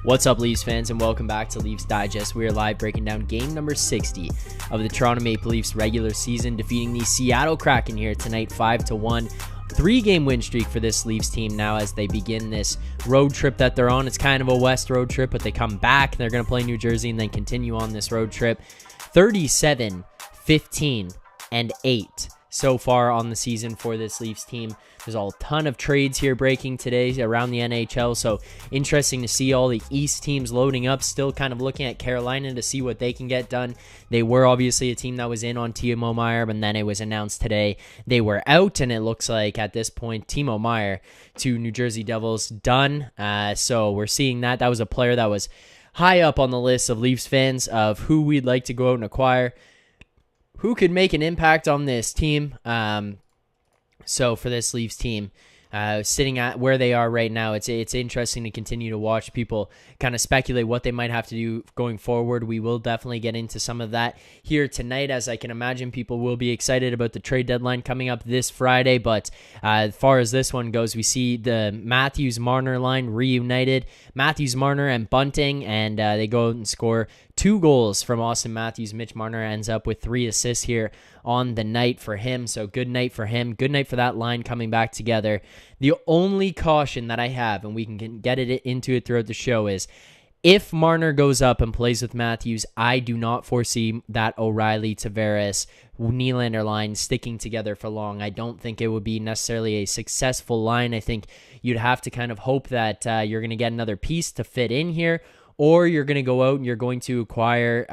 What's up, Leafs fans, and welcome back to Leafs Digest. We are live breaking down game number 60 of the Toronto Maple Leafs regular season, defeating the Seattle Kraken here tonight 5-1. 3-game win streak for this Leafs team now as they begin this road trip that they're on. It's kind of a West road trip, but they come back. They're going to play New Jersey and then continue on this road trip. 37, 15, and 8 so far on the season for this Leafs team. There's a ton of trades here breaking today around the NHL, so interesting to see all the East teams loading up, still kind of looking at Carolina to see what they can get done. They were obviously a team that was in on Timo Meier, but then it was announced today they were out, and it looks like at this point Timo Meier to New Jersey Devils done. So we're seeing that. That was a player that was high up on the list of Leafs fans of who we'd like to go out and acquire, who could make an impact on this team. So for this Leafs team, sitting at where they are right now, it's interesting to continue to watch people kind of speculate what they might have to do going forward. We will definitely get into some of that here tonight, as I can imagine people will be excited about the trade deadline coming up this Friday. But as far as this one goes, we see the Matthews-Marner line reunited. Matthews-Marner and Bunting, and they go out and score 2 goals from Austin Matthews. Mitch Marner ends up with 3 assists here on the night for him. So good night for him. Good night for that line coming back together. The only caution that I have, and we can get into it throughout the show, is if Marner goes up and plays with Matthews, I do not foresee that O'Reilly, Tavares, Nylander line sticking together for long. I don't think it would be necessarily a successful line. I think you'd have to kind of hope that you're going to get another piece to fit in here, or you're going to go out and you're going to acquire,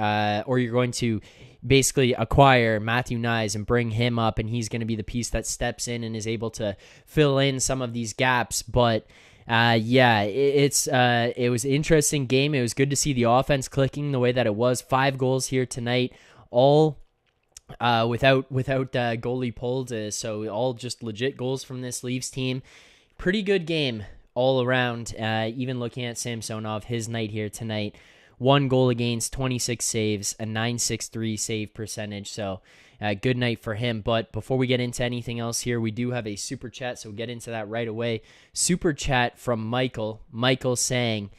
basically acquire Matthew Knies and bring him up, and he's going to be the piece that steps in and is able to fill in some of these gaps. But it was an interesting game. It was good to see the offense clicking the way that it was. 5 goals here tonight, all without goalie pulled, so all just legit goals from this Leafs team. Pretty good game all around. Even looking at Samsonov, his night here tonight. 1 goal against, 26 saves, a .963 save percentage. So good night for him. But before we get into anything else here, we do have a super chat, so we'll get into that right away. Super chat from Michael. Michael saying,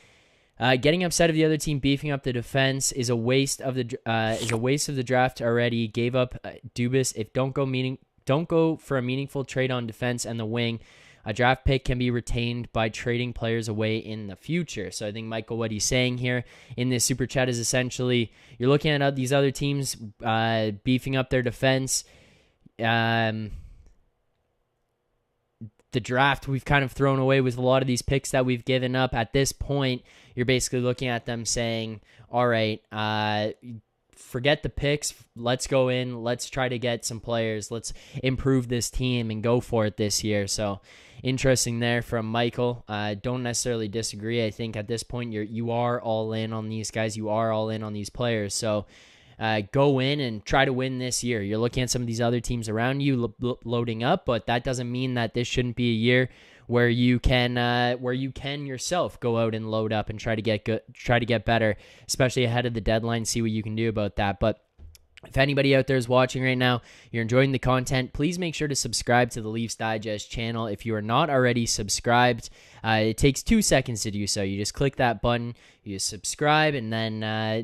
getting upset of the other team beefing up the defense is a waste of the draft already. Gave up Dubas. If don't go for a meaningful trade on defense and the wing. A draft pick can be retained by trading players away in the future. So I think, Michael, what he's saying here in this super chat is essentially you're looking at these other teams beefing up their defense. The draft we've kind of thrown away with a lot of these picks that we've given up. At this point, you're basically looking at them saying, all right, forget the picks. Let's go in. Let's try to get some players. Let's improve this team and go for it this year. So interesting there from Michael. Don't necessarily disagree. I think at this point you are all in on these guys. You are all in on these players. So go in and try to win this year. You're looking at some of these other teams around you loading up, but that doesn't mean that this shouldn't be a year where you can yourself go out and load up and try to get better, especially ahead of the deadline. See what you can do about that. But if anybody out there is watching right now, you're enjoying the content, please make sure to subscribe to the Leafs Digest channel. If you are not already subscribed, it takes 2 seconds to do so. You just click that button, you just subscribe, and then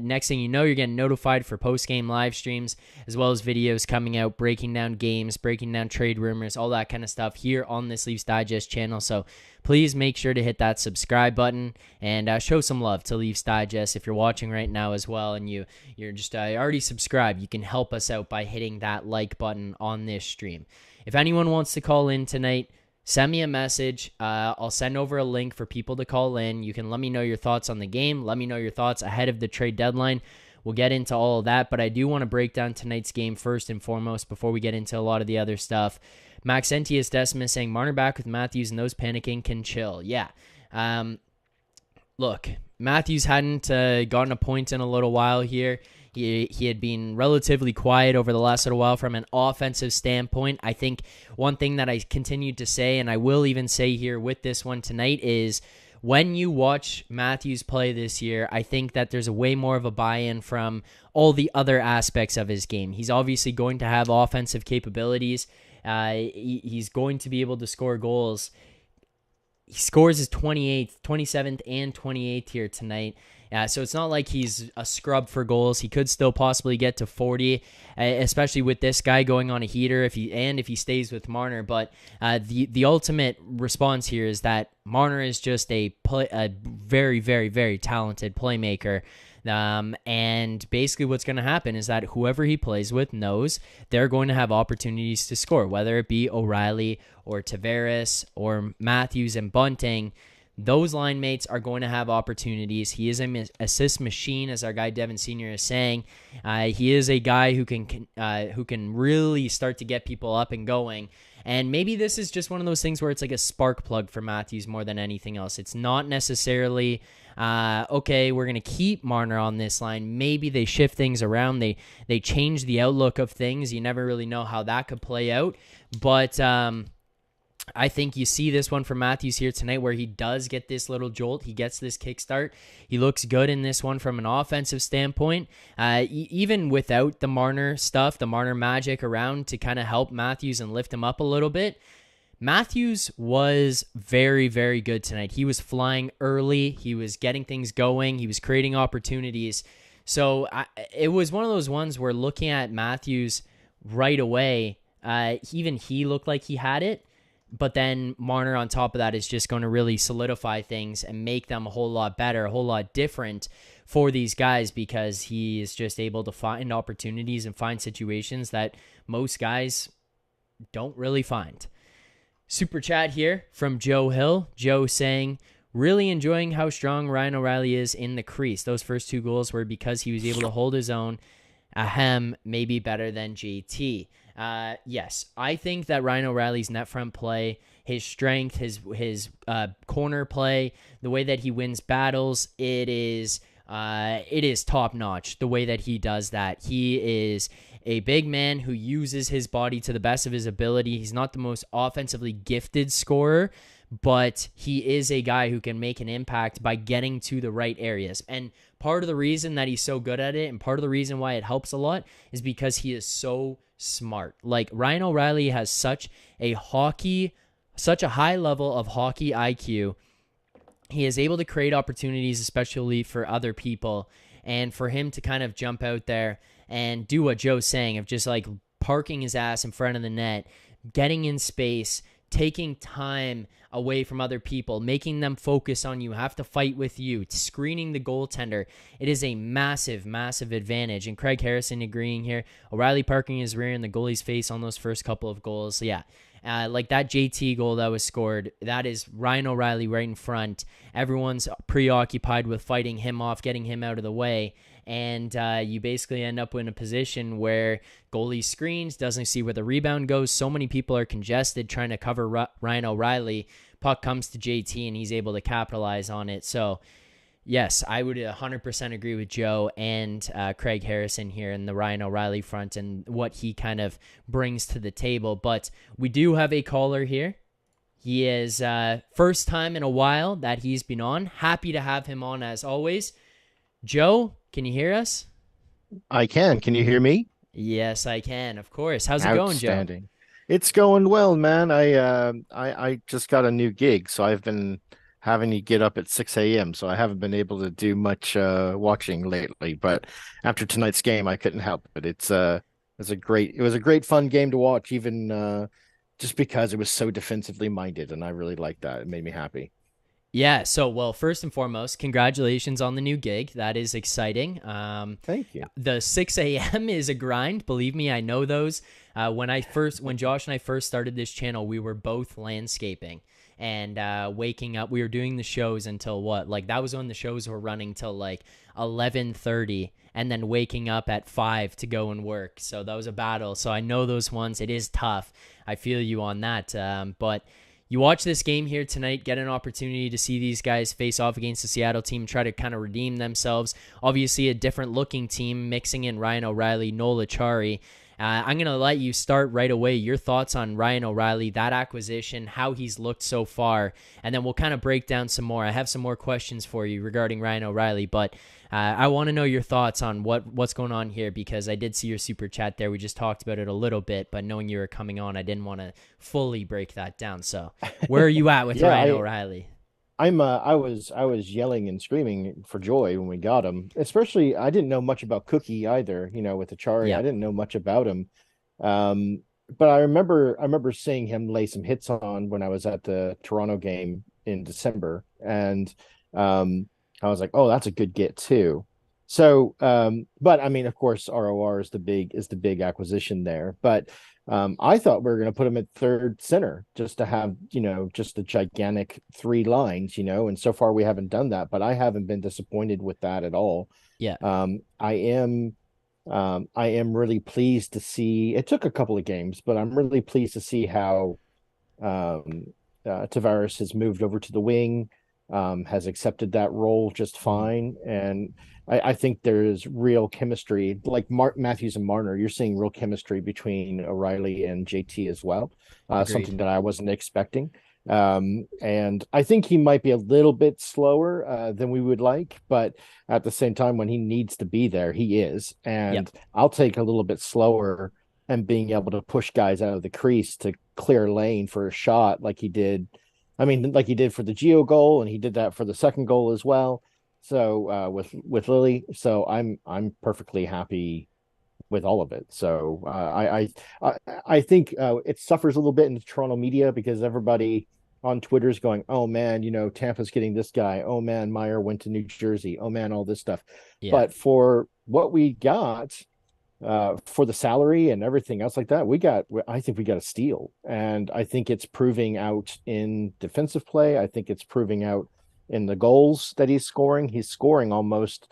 next thing you know, you're getting notified for post-game live streams, as well as videos coming out, breaking down games, breaking down trade rumors, all that kind of stuff here on this Leafs Digest channel. So please make sure to hit that subscribe button and show some love to Leafs Digest. If you're watching right now as well and you're just already subscribed, you can help us out by hitting that like button on this stream. If anyone wants to call in tonight, send me a message. I'll send over a link for people to call in. You can let me know your thoughts on the game. Let me know your thoughts ahead of the trade deadline. We'll get into all of that, but I do want to break down tonight's game first and foremost before we get into a lot of the other stuff. Maxentius Decimus saying, Marner back with Matthews and those panicking can chill. Yeah. Look, Matthews hadn't gotten a point in a little while here. He had been relatively quiet over the last little while from an offensive standpoint. I think one thing that I continued to say, and I will even say here with this one tonight, is when you watch Matthews play this year, I think that there's a way more of a buy-in from all the other aspects of his game. He's obviously going to have offensive capabilities. He's going to be able to score goals. he scores his 28th, 27th, and 28th here tonight. So it's not like he's a scrub for goals. He could still possibly get to 40, especially with this guy going on a heater if he stays with Marner. But the ultimate response here is that Marner is just a very, very, very talented playmaker. And basically what's going to happen is that whoever he plays with knows they're going to have opportunities to score, whether it be O'Reilly or Tavares or Matthews and Bunting. Those line mates are going to have opportunities. He is an assist machine, as our guy Devin Sr. is saying. He is a guy who can really start to get people up and going. And maybe this is just one of those things where it's like a spark plug for Matthews more than anything else. It's not necessarily, okay, we're going to keep Marner on this line. Maybe they shift things around. They change the outlook of things. You never really know how that could play out. But I think you see this one from Matthews here tonight where he does get this little jolt. He gets this kickstart. He looks good in this one from an offensive standpoint. Even without the Marner stuff, the Marner magic around to kind of help Matthews and lift him up a little bit, Matthews was very, very good tonight. He was flying early. He was getting things going. He was creating opportunities. So it was one of those ones where looking at Matthews right away, even he looked like he had it. But then Marner on top of that is just going to really solidify things and make them a whole lot better, a whole lot different for these guys because he is just able to find opportunities and find situations that most guys don't really find. Super chat here from Joe Hill. Joe saying, really enjoying how strong Ryan O'Reilly is in the crease. Those first 2 goals were because he was able to hold his own. Ahem, maybe better than JT. Yes, I think that Ryan O'Reilly's net front play, his strength, his corner play, the way that he wins battles, it is top notch. The way that he does that, he is a big man who uses his body to the best of his ability. He's not the most offensively gifted scorer, but he is a guy who can make an impact by getting to the right areas. And part of the reason that he's so good at it and part of the reason why it helps a lot is because he is so smart. Like Ryan O'Reilly has such a high level of hockey IQ. He is able to create opportunities, especially for other people. And for him to kind of jump out there and do what Joe's saying of just like parking his ass in front of the net, getting in space, taking time away from other people, making them focus on you, have to fight with you, screening the goaltender. It is a massive, massive advantage. And Craig Harrison agreeing here. O'Reilly parking his rear in the goalie's face on those first couple of goals. So yeah, like that JT goal that was scored, that is Ryan O'Reilly right in front. Everyone's preoccupied with fighting him off, getting him out of the way. And you basically end up in a position where goalie screens, doesn't see where the rebound goes. So many people are congested trying to cover Ryan O'Reilly. Puck comes to JT, and he's able to capitalize on it. So, yes, I would 100% agree with Joe and Craig Harrison here in the Ryan O'Reilly front and what he kind of brings to the table. But we do have a caller here. He is first time in a while that he's been on. Happy to have him on as always. Joe, can you hear us? I can. Can you hear me? Yes, I can. Of course. How's it going, Joe? Outstanding. It's going well, man. I just got a new gig, so I've been having to get up at 6 a.m. So I haven't been able to do much watching lately. But after tonight's game, I couldn't help it. It was a great fun game to watch, even just because it was so defensively minded, and I really liked that. It made me happy. Yeah, so, well, first and foremost, congratulations on the new gig. That is exciting. Thank you. The 6 a.m. is a grind. Believe me, I know those. When Josh and I first started this channel, we were both landscaping and waking up. We were doing the shows until what? Like, that was when the shows were running till like 11:30 and then waking up at 5 to go and work. So that was a battle. So I know those ones. It is tough. I feel you on that. But you watch this game here tonight, get an opportunity to see these guys face off against the Seattle team, try to kind of redeem themselves. Obviously, a different looking team, mixing in Ryan O'Reilly, Noel Acciari. I'm going to let you start right away. Your thoughts on Ryan O'Reilly, that acquisition, how he's looked so far, and then we'll kind of break down some more. I have some more questions for you regarding Ryan O'Reilly, but I want to know your thoughts on what's going on here, because I did see your super chat there. We just talked about it a little bit, but knowing you were coming on, I didn't want to fully break that down. So where are you at with Yeah, Ryan O'Reilly? I was yelling and screaming for joy when we got him. Especially, I didn't know much about Cookie either, with Achari. I Yeah, didn't know much about him. Um, but I remember seeing him lay some hits on when I was at the Toronto game in December, and I was like, oh, that's a good get too. So, but I mean, of course, ROR is the big acquisition there. But I thought we were going to put him at third center just to have, just a gigantic three lines, and so far we haven't done that, but I haven't been disappointed with that at all. yeah, I am really pleased to see it took a couple of games, but I'm really pleased to see how um, Tavares has moved over to the wing, has accepted that role just mhm, fine. And I think there's real chemistry, like Matthews and Marner. You're seeing real chemistry between O'Reilly and JT as well, agreed. something that I wasn't expecting. And I think he might be a little bit slower than we would like, but at the same time, when he needs to be there, he is. Yep, And I'll take a little bit slower and being able to push guys out of the crease to clear lane for a shot like he did. I mean, like he did for the Geo goal, and he did that for the second goal as well. So with Lily, so I'm perfectly happy with all of it. So I think it suffers a little bit in the Toronto media because everybody on Twitter is going, "Oh man, Tampa's getting this guy. Oh man, Meyer went to New Jersey. Oh man, all this stuff." yeah, But for what we got, for the salary and everything else like that, I think we got a steal. And I think it's proving out in defensive play. I think it's proving out in the goals that he's scoring. He's scoring almost,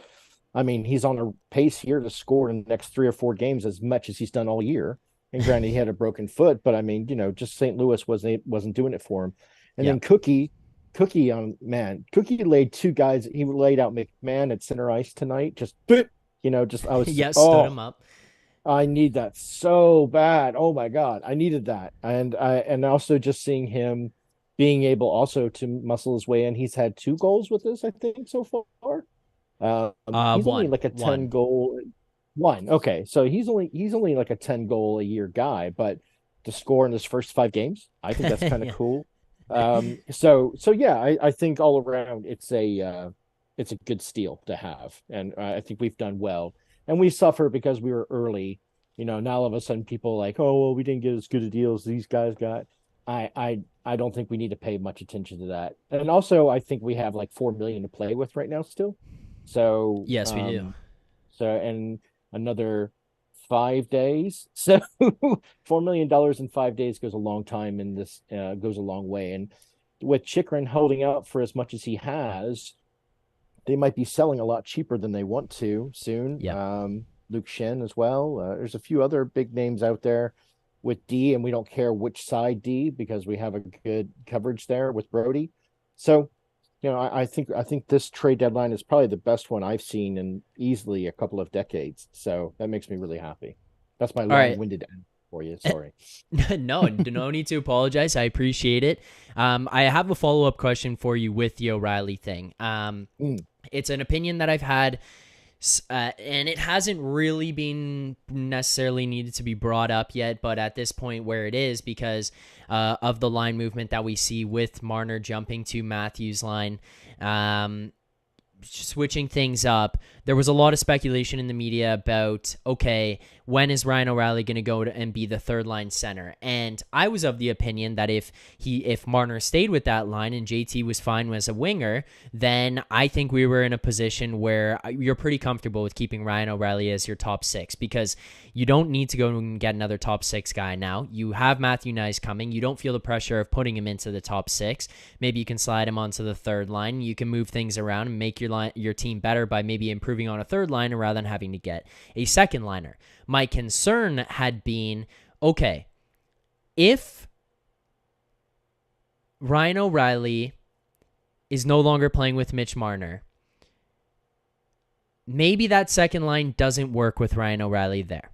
I mean, he's on a pace here to score in the next 3 or 4 games as much as he's done all year. And granted, he had a broken foot, but I mean, just St. Louis wasn't doing it for him. And yeah, then Cookie on man, Cookie laid two guys. He laid out McMahon at center ice tonight. Just I was yes, stood oh him up. I need that so bad. Oh my God, I needed that. And also just seeing him being able also to muscle his way in. He's had 2 goals with this, I think, so far. He's only like a 10 One. goal one. Okay, so he's only like a 10 goal a year guy, but to score in his first 5 games, I think that's kind of Yeah. cool. So yeah, I think all around it's a good steal to have, and I think we've done well. And we suffer because we were early. Now all of a sudden people are like, oh well, we didn't get as good a deal as these guys got. I don't think we need to pay much attention to that. And also, I think we have like 4 million to play with right now still. So, Yes, we do. and another 5 days. So, $4 million in 5 days goes a long time, and this goes a long way. And with Chikrin holding out for as much as he has, they might be selling a lot cheaper than they want to soon. Yep. Luke Shen as well. There's a few other big names out there with D, and we don't care which side D because we have a good coverage there with Brody. So, I think this trade deadline is probably the best one I've seen in easily a couple of decades. So that makes me really happy. That's my All right. long-winded end for you. Sorry. No need to apologize. I appreciate it. I have a follow-up question for you with the O'Reilly thing. Mm, It's an opinion that I've had, and it hasn't really been necessarily needed to be brought up yet, but at this point where it is, because of the line movement that we see with Marner jumping to Matthews' line, switching things up, there was a lot of speculation in the media about, okay, when is Ryan O'Reilly going to go and be the third line center? And I was of the opinion that if Marner stayed with that line and JT was fine as a winger, then I think we were in a position where you're pretty comfortable with keeping Ryan O'Reilly as your top six, because you don't need to go and get another top six guy now. You have Matthew Nice coming. You don't feel the pressure of putting him into the top six. Maybe you can slide him onto the third line. You can move things around and make your team better by maybe improving on a third liner rather than having to get a second liner. My concern had been, okay, if Ryan O'Reilly is no longer playing with Mitch Marner, maybe that second line doesn't work with Ryan O'Reilly there.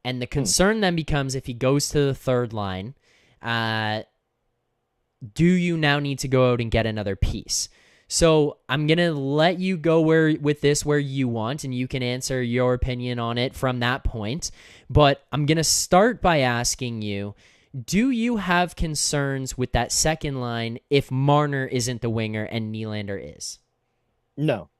And the concern then becomes if he goes to the third line, do you now need to go out and get another piece? So I'm going to let you go where you want, and you can answer your opinion on it from that point. But I'm going to start by asking you, do you have concerns with that second line if Marner isn't the winger and Nylander is? No.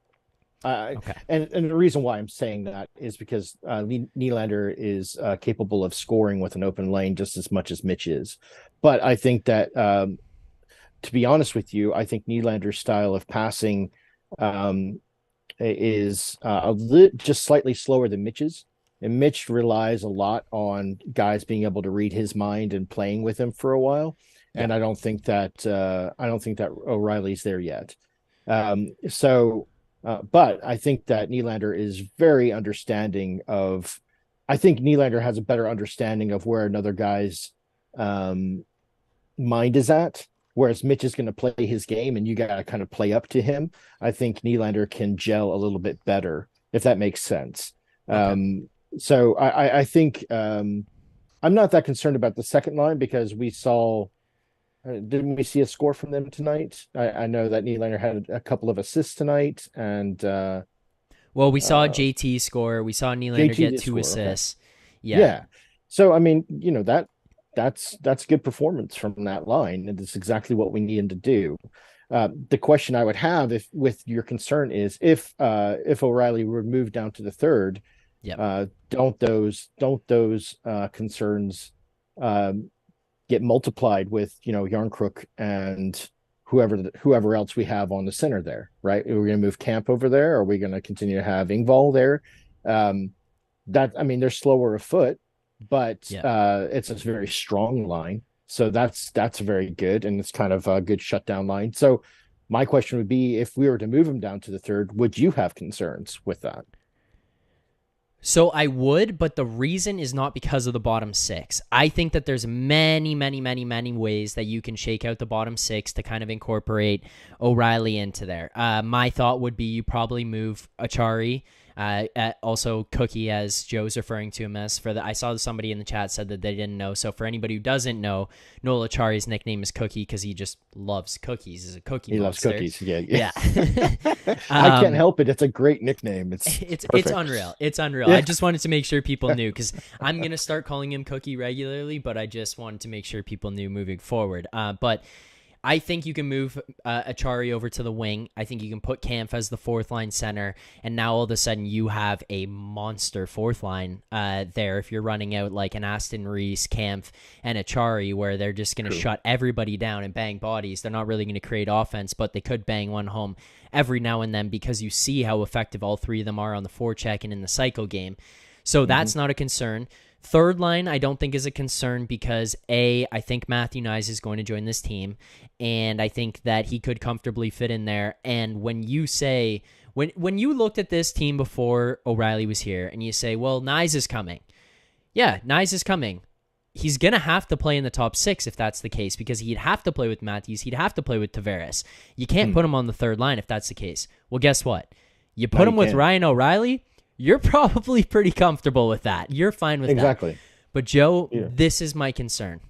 Okay. And the reason why I'm saying that is because Nylander is capable of scoring with an open lane just as much as Mitch is. But I think that, to be honest with you, I think Nylander's style of passing is just slightly slower than Mitch's. And Mitch relies a lot on guys being able to read his mind and playing with him for a while. Yeah. And I don't think that O'Reilly's there yet. But I think that Nylander is very understanding of. I think Nylander has a better understanding of where another guy's mind is at. Whereas Mitch is going to play his game, and you got to kind of play up to him. I think Nylander can gel a little bit better, if that makes sense. Okay. So I think I'm not that concerned about the second line because we saw. Didn't we see a score from them tonight? I know that Nylander had a couple of assists tonight, and well, we saw JT score. We saw Nylander JT get did 2 score. Okay. assists. Yeah. So I mean, that's good performance from that line, and it's exactly what we need him to do. The question I would have, if with your concern, is if O'Reilly were moved down to the third, don't those concerns get multiplied with Yarncrook and whoever else we have on the center there, right? Are we going to move Camp over there? Are we going to continue to have Engvall there? They're slower of foot, but it's a very strong line. So that's very good, and it's kind of a good shutdown line. So my question would be, if we were to move him down to the third, would you have concerns with that? So I would, but the reason is not because of the bottom 6. I think that there's many, many, many, many ways that you can shake out the bottom 6 to kind of incorporate O'Reilly into there. My thought would be you probably move Achari, also Cookie, as Joe's referring to him as. I saw somebody in the chat said that they didn't know. So for anybody who doesn't know, Noel Achari's nickname is Cookie because he just loves cookies. He's a cookie monster. He loves cookies. Yeah. I can't help it. It's a great nickname. It's unreal. It's unreal. Yeah. I just wanted to make sure people knew, because I'm going to start calling him Cookie regularly, but I just wanted to make sure people knew moving forward. But I think you can move Achari over to the wing. I think you can put Kampf as the fourth line center, and now all of a sudden you have a monster fourth line there. If you're running out like an Aston Reese, Kampf, and Achari, where they're just going to shut everybody down and bang bodies. They're not really going to create offense, but they could bang one home every now and then, because you see how effective all three of them are on the forecheck and in the cycle game. So that's not a concern. Third line, I don't think is a concern because, I think Matthew Knies is going to join this team, and I think that he could comfortably fit in there. And when you say, when you looked at this team before O'Reilly was here, and you say, well, Knies is coming. Yeah, Knies is coming. He's going to have to play in the top 6 if that's the case, because he'd have to play with Matthews. He'd have to play with Tavares. You can't put him on the third line if that's the case. Well, guess what? You put him with Ryan O'Reilly, you're probably pretty comfortable with that. You're fine with that. Exactly. But Joe, this is my concern.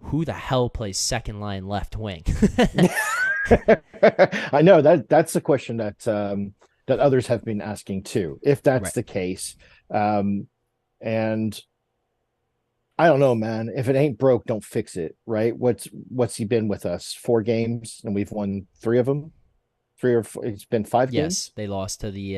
Who the hell plays second line left wing? I know that's the question that others have been asking too. If that's the case, and I don't know, man. If it ain't broke, don't fix it. Right? What's he been with us? 4 games, and we've won 3 of them. 3 or 4, it's been 5 games. Yes, they lost to the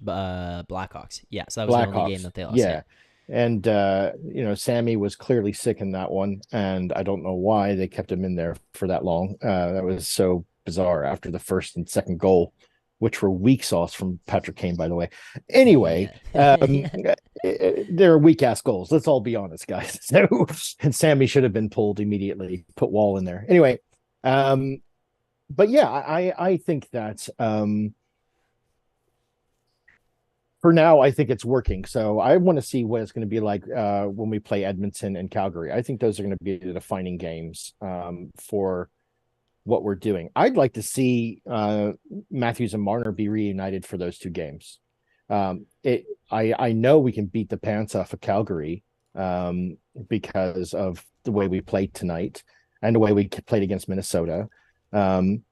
Blackhawks. Yeah, so that was the only game that they lost. Yeah. And Sammy was clearly sick in that one, and I don't know why they kept him in there for that long. That was so bizarre after the first and second goal, which were weak sauce from Patrick Kane, by the way. Anyway, they're weak ass goals. Let's all be honest, guys. So, and Sammy should have been pulled immediately. Put Wall in there. Anyway, but yeah, I think that for now, I think it's working. So I want to see what it's going to be like when we play Edmonton and Calgary. I think those are going to be the defining games for what we're doing. I'd like to see Matthews and Marner be reunited for those 2 games. I know we can beat the pants off of Calgary, because of the way we played tonight and the way we played against Minnesota,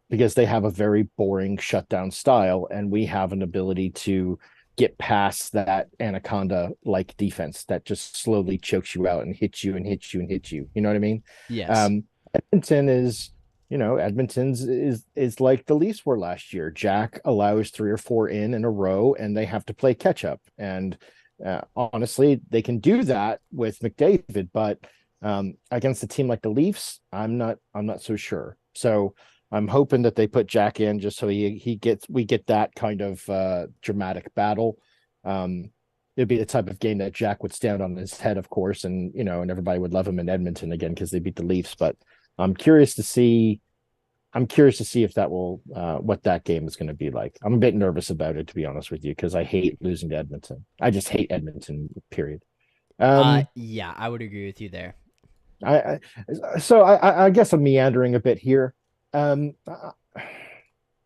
because they have a very boring shutdown style, and we have an ability to get past that anaconda like defense that just slowly chokes you out and hits you and hits you and hits you. You know what I mean? Yes. Um, Edmonton is, Edmonton's is like the Leafs were last year. Jack allows 3 or 4 in a row, and they have to play catch up. And honestly, they can do that with McDavid, but against a team like the Leafs, I'm not so sure. So I'm hoping that they put Jack in just so we get that kind of dramatic battle. It'd be the type of game that Jack would stand on his head, of course, and everybody would love him in Edmonton again because they beat the Leafs. But I'm curious to see. I'm curious to see if that will what that game is going to be like. I'm a bit nervous about it, to be honest with you, because I hate losing to Edmonton. I just hate Edmonton. Period. Yeah, I would agree with you there. I, I guess I'm meandering a bit here. Um,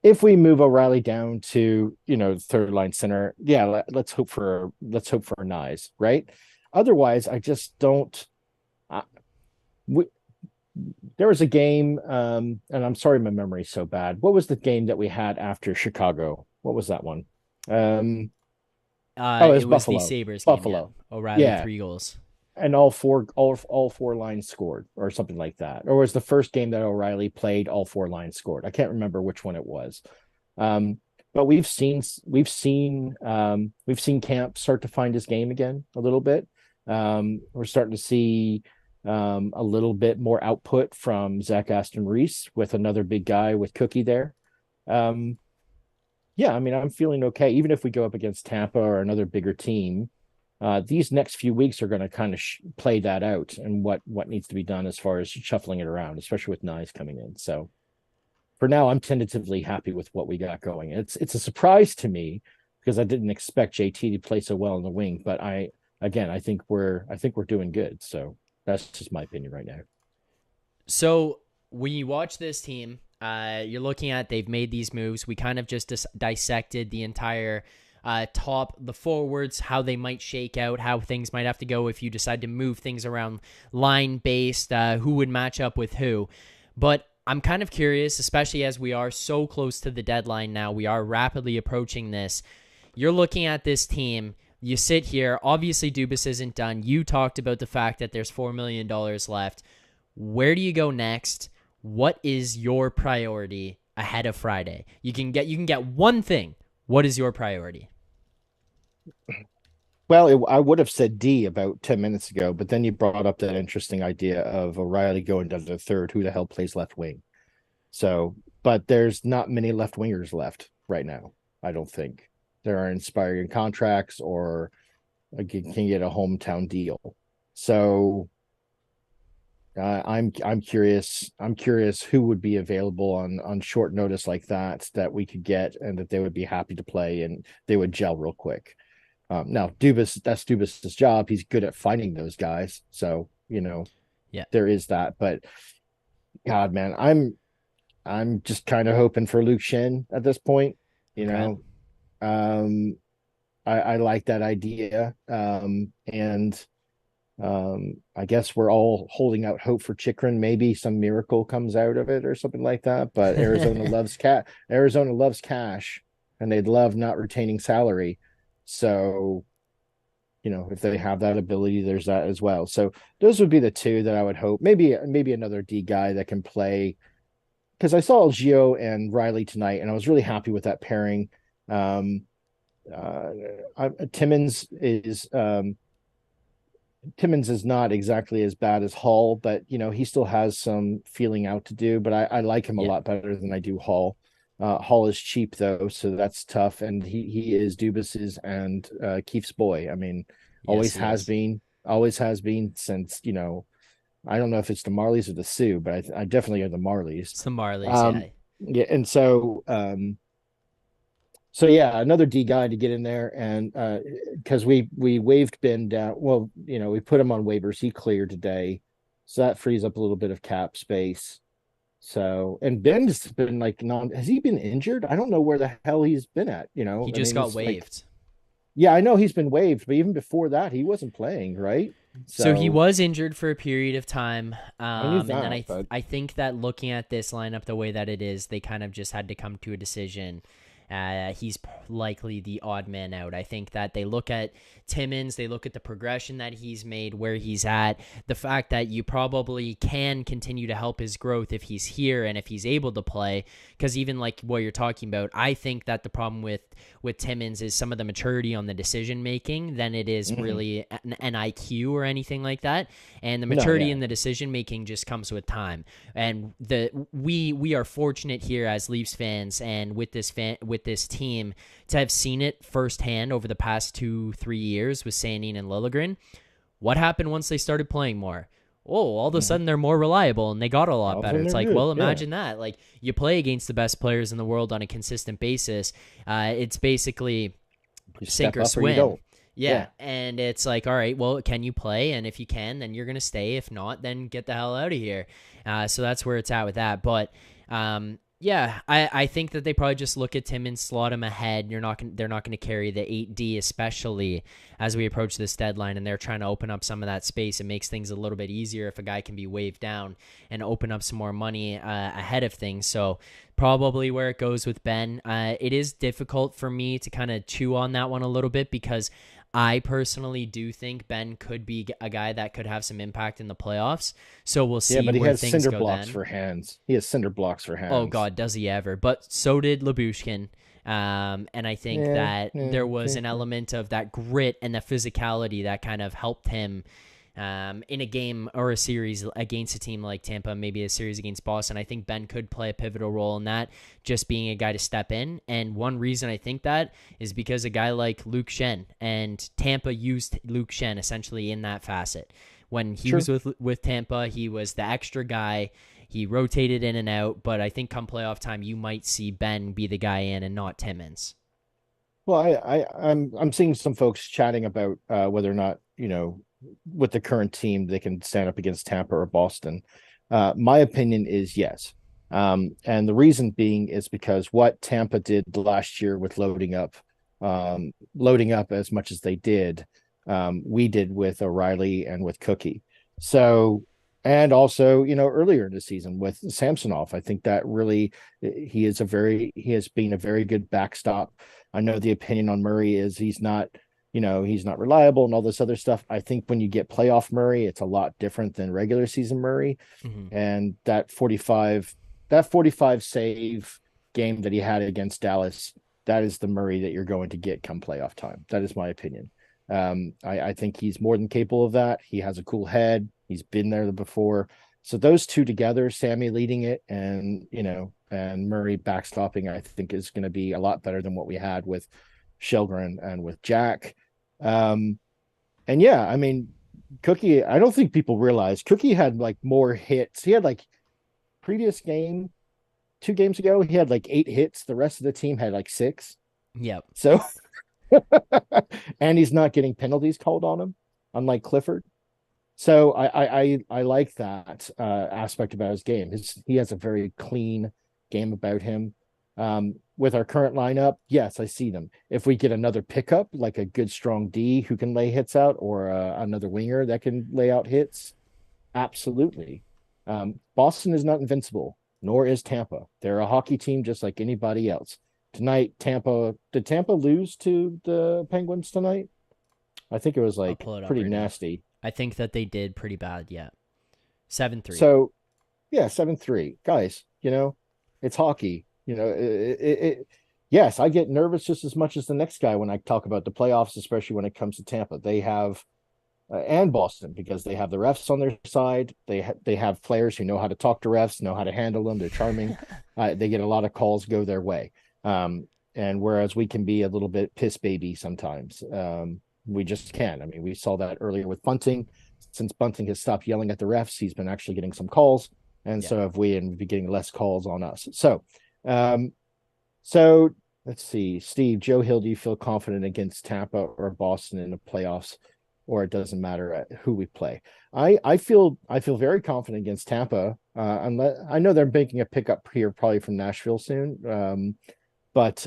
if we move O'Reilly down to third line center, yeah, let's hope for a Nyes, right? Otherwise, I just don't. We, there was a game, and I'm sorry, my memory's so bad. What was the game that we had after Chicago? What was that one? Oh, it was It was the Buffalo. Sabres game, yeah. Buffalo. O'Reilly, Yeah, 3 goals. and all four lines scored or something like that. Or was the first game that O'Reilly played all 4 lines scored? I can't remember which one it was. Um, but we've seen Camp start to find his game again a little bit. We're starting to see a little bit more output from Zach Aston Reese with another big guy with Cookie there. Um, yeah, I mean, I'm feeling okay. Even if we go up against Tampa or another bigger team, these next few weeks are going to kind of play that out and what needs to be done as far as shuffling it around, especially with Nyes coming in. So for now, I'm tentatively happy with what we got going. It's a surprise to me because I didn't expect JT to play so well in the wing, but I think we're doing good. So that's just my opinion right now. So when you watch this team, you're looking at they've made these moves. We kind of just dissected the entire the forwards, how they might shake out, how things might have to go if you decide to move things around line based, who would match up with who. But I'm kind of curious, especially as we are so close to the deadline now. We are rapidly approaching this. You're looking at this team. You sit here. Obviously, Dubas isn't done. You talked about the fact that there's $4 million left. Where do you go next? What is your priority ahead of Friday? You can get one thing. What is your priority? Well, I would have said D about 10 minutes ago, but then you brought up that interesting idea of O'Reilly going down to the third. Who the hell plays left wing? So, but there's not many left wingers left right now. I don't think there are inspiring contracts or can get a hometown deal. So I'm curious. I'm curious who would be available on short notice like that we could get and that they would be happy to play and they would gel real quick. Now that's Dubas's job. He's good at finding those guys. So Yeah. there is that. But God, man, I'm just kind of hoping for Luke Shin at this point. You Okay. know, um, I like that idea. And I guess we're all holding out hope for Chikrin. Maybe some miracle comes out of it or something like that. But Arizona loves cash, and they'd love not retaining salary. So, if they have that ability, there's that as well. So those would be the two that I would hope. Maybe another D guy that can play. Because I saw Gio and Riley tonight, and I was really happy with that pairing. Timmins is not exactly as bad as Hall, but he still has some feeling out to do. But I like him a Yeah. lot better than I do Hall. Hall is cheap though, so that's tough. And he is Dubas's and Keefe's boy. I mean, Yes, he is. always has been since I don't know if it's the Marlies or the Sioux, but I definitely are the Marlies. It's the Marlies, Um, yeah. yeah, and so yeah, another D guy to get in there, and because we waived Ben down. Well, we put him on waivers. He cleared today, so that frees up a little bit of cap space. So, and Ben's been has he been injured? I don't know where the hell he's been at. He I just mean, got it's like waived. Yeah, I know he's been waived, but even before that, he wasn't playing, right? So he So was injured for a period of time, I knew and then that, but I think that looking at this lineup the way that it is, they kind of just had to come to a decision. He's likely the odd man out. I think that they look at Timmins, they look at the progression that he's made, where he's at, the fact that you probably can continue to help his growth if he's here and if he's able to play. Because even like what you're talking about, I think that the problem with Timmins is some of the maturity on the decision making than it is mhm. really an IQ or anything like that. And the No, maturity yeah, in the decision making just comes with time. And we are fortunate here as Leafs fans and with this team to have seen it firsthand over the past 2-3 years with Sandin and Liljegren. What happened once they started playing more? Oh, all of a hmm sudden they're more reliable and they got a lot all of a better. sudden It's they're like, good. well, Yeah, imagine that. Like, you play against the best players in the world on a consistent basis. It's basically you sink step or up or you swim. don't. Yeah. Yeah, And it's like, all right, well, can you play? And if you can, then you're going to stay. If not, then get the hell out of here. So that's where it's at with that. But yeah, I think that they probably just look at Tim and slot him ahead. They're not going to carry the 8D, especially as we approach this deadline, and they're trying to open up some of that space. It makes things a little bit easier if a guy can be waved down and open up some more money ahead of things. So probably where it goes with Ben. It is difficult for me to kind of chew on that one a little bit because I personally do think Ben could be a guy that could have some impact in the playoffs. So we'll yeah, see but he where has things cinder go blocks then. for hands. He has cinder blocks for Oh hands. God, does he ever? But so did Labushkin. And I think Yeah, that yeah, there was yeah, an yeah. element of that grit and the physicality that kind of helped him in a game or a series against a team like Tampa, maybe a series against Boston. I think Ben could play a pivotal role in that, just being a guy to step in. And one reason I think that is because a guy like Luke Shen and Tampa used Luke Shen essentially in that facet. When he was True. with Tampa, he was the extra guy. He rotated in and out, but I think come playoff time, you might see Ben be the guy in and not Timmins. Well, I'm seeing some folks chatting about whether or not, with the current team they can stand up against Tampa or Boston. My opinion is yes. And the reason being is because what Tampa did last year with loading up as much as they did, we did with O'Reilly and with Cookie. So, and also, earlier in the season with Samsonov, I think that really he has been a very good backstop. I know the opinion on Murray is he's not reliable and all this other stuff. I think when you get playoff Murray, it's a lot different than regular season Murray. Mm-hmm. And that 45 save game that he had against Dallas, that is the Murray that you're going to get come playoff time. That is my opinion. I think he's more than capable of that. He has a cool head. He's been there before. So those two together, Sammy leading it and Murray backstopping, I think is going to be a lot better than what we had with Shelgren and with Jack. Um, and yeah, I mean, Cookie, I don't think people realize Cookie had like more hits. He had like previous game, 2 games ago, he had like 8 hits. The rest of the team had like six. Yep. So, and he's not getting penalties called on him, unlike Clifford. So I like that aspect about his game. He has a very clean game about him. With our current lineup, yes, I see them. If we get another pickup, like a good strong D who can lay hits out, or another winger that can lay out hits, absolutely. Boston is not invincible, nor is Tampa. They're a hockey team just like anybody else. Tonight, did Tampa lose to the Penguins tonight? I think it was I'll like pull it up pretty right now. nasty. I think that they did pretty bad. Yeah. 7-3. So yeah, 7-3. Guys, it's hockey. Yes, I get nervous just as much as the next guy when I talk about the playoffs, especially when it comes to Tampa. They have and Boston, because they have the refs on their side. They have players who know how to talk to refs, know how to handle them. They're charming. They get a lot of calls go their way. And whereas we can be a little bit piss baby sometimes, we just can. I mean, we saw that earlier with Bunting. Since Bunting has stopped yelling at the refs, he's been actually getting some calls, and Yeah. so have we, and we've been getting less calls on us. Um, so let's see, Steve, Joe Hill, do you feel confident against Tampa or Boston in the playoffs, or it doesn't matter who we play? I feel very confident against Tampa. Unless I know they're making a pickup here, probably from Nashville soon. but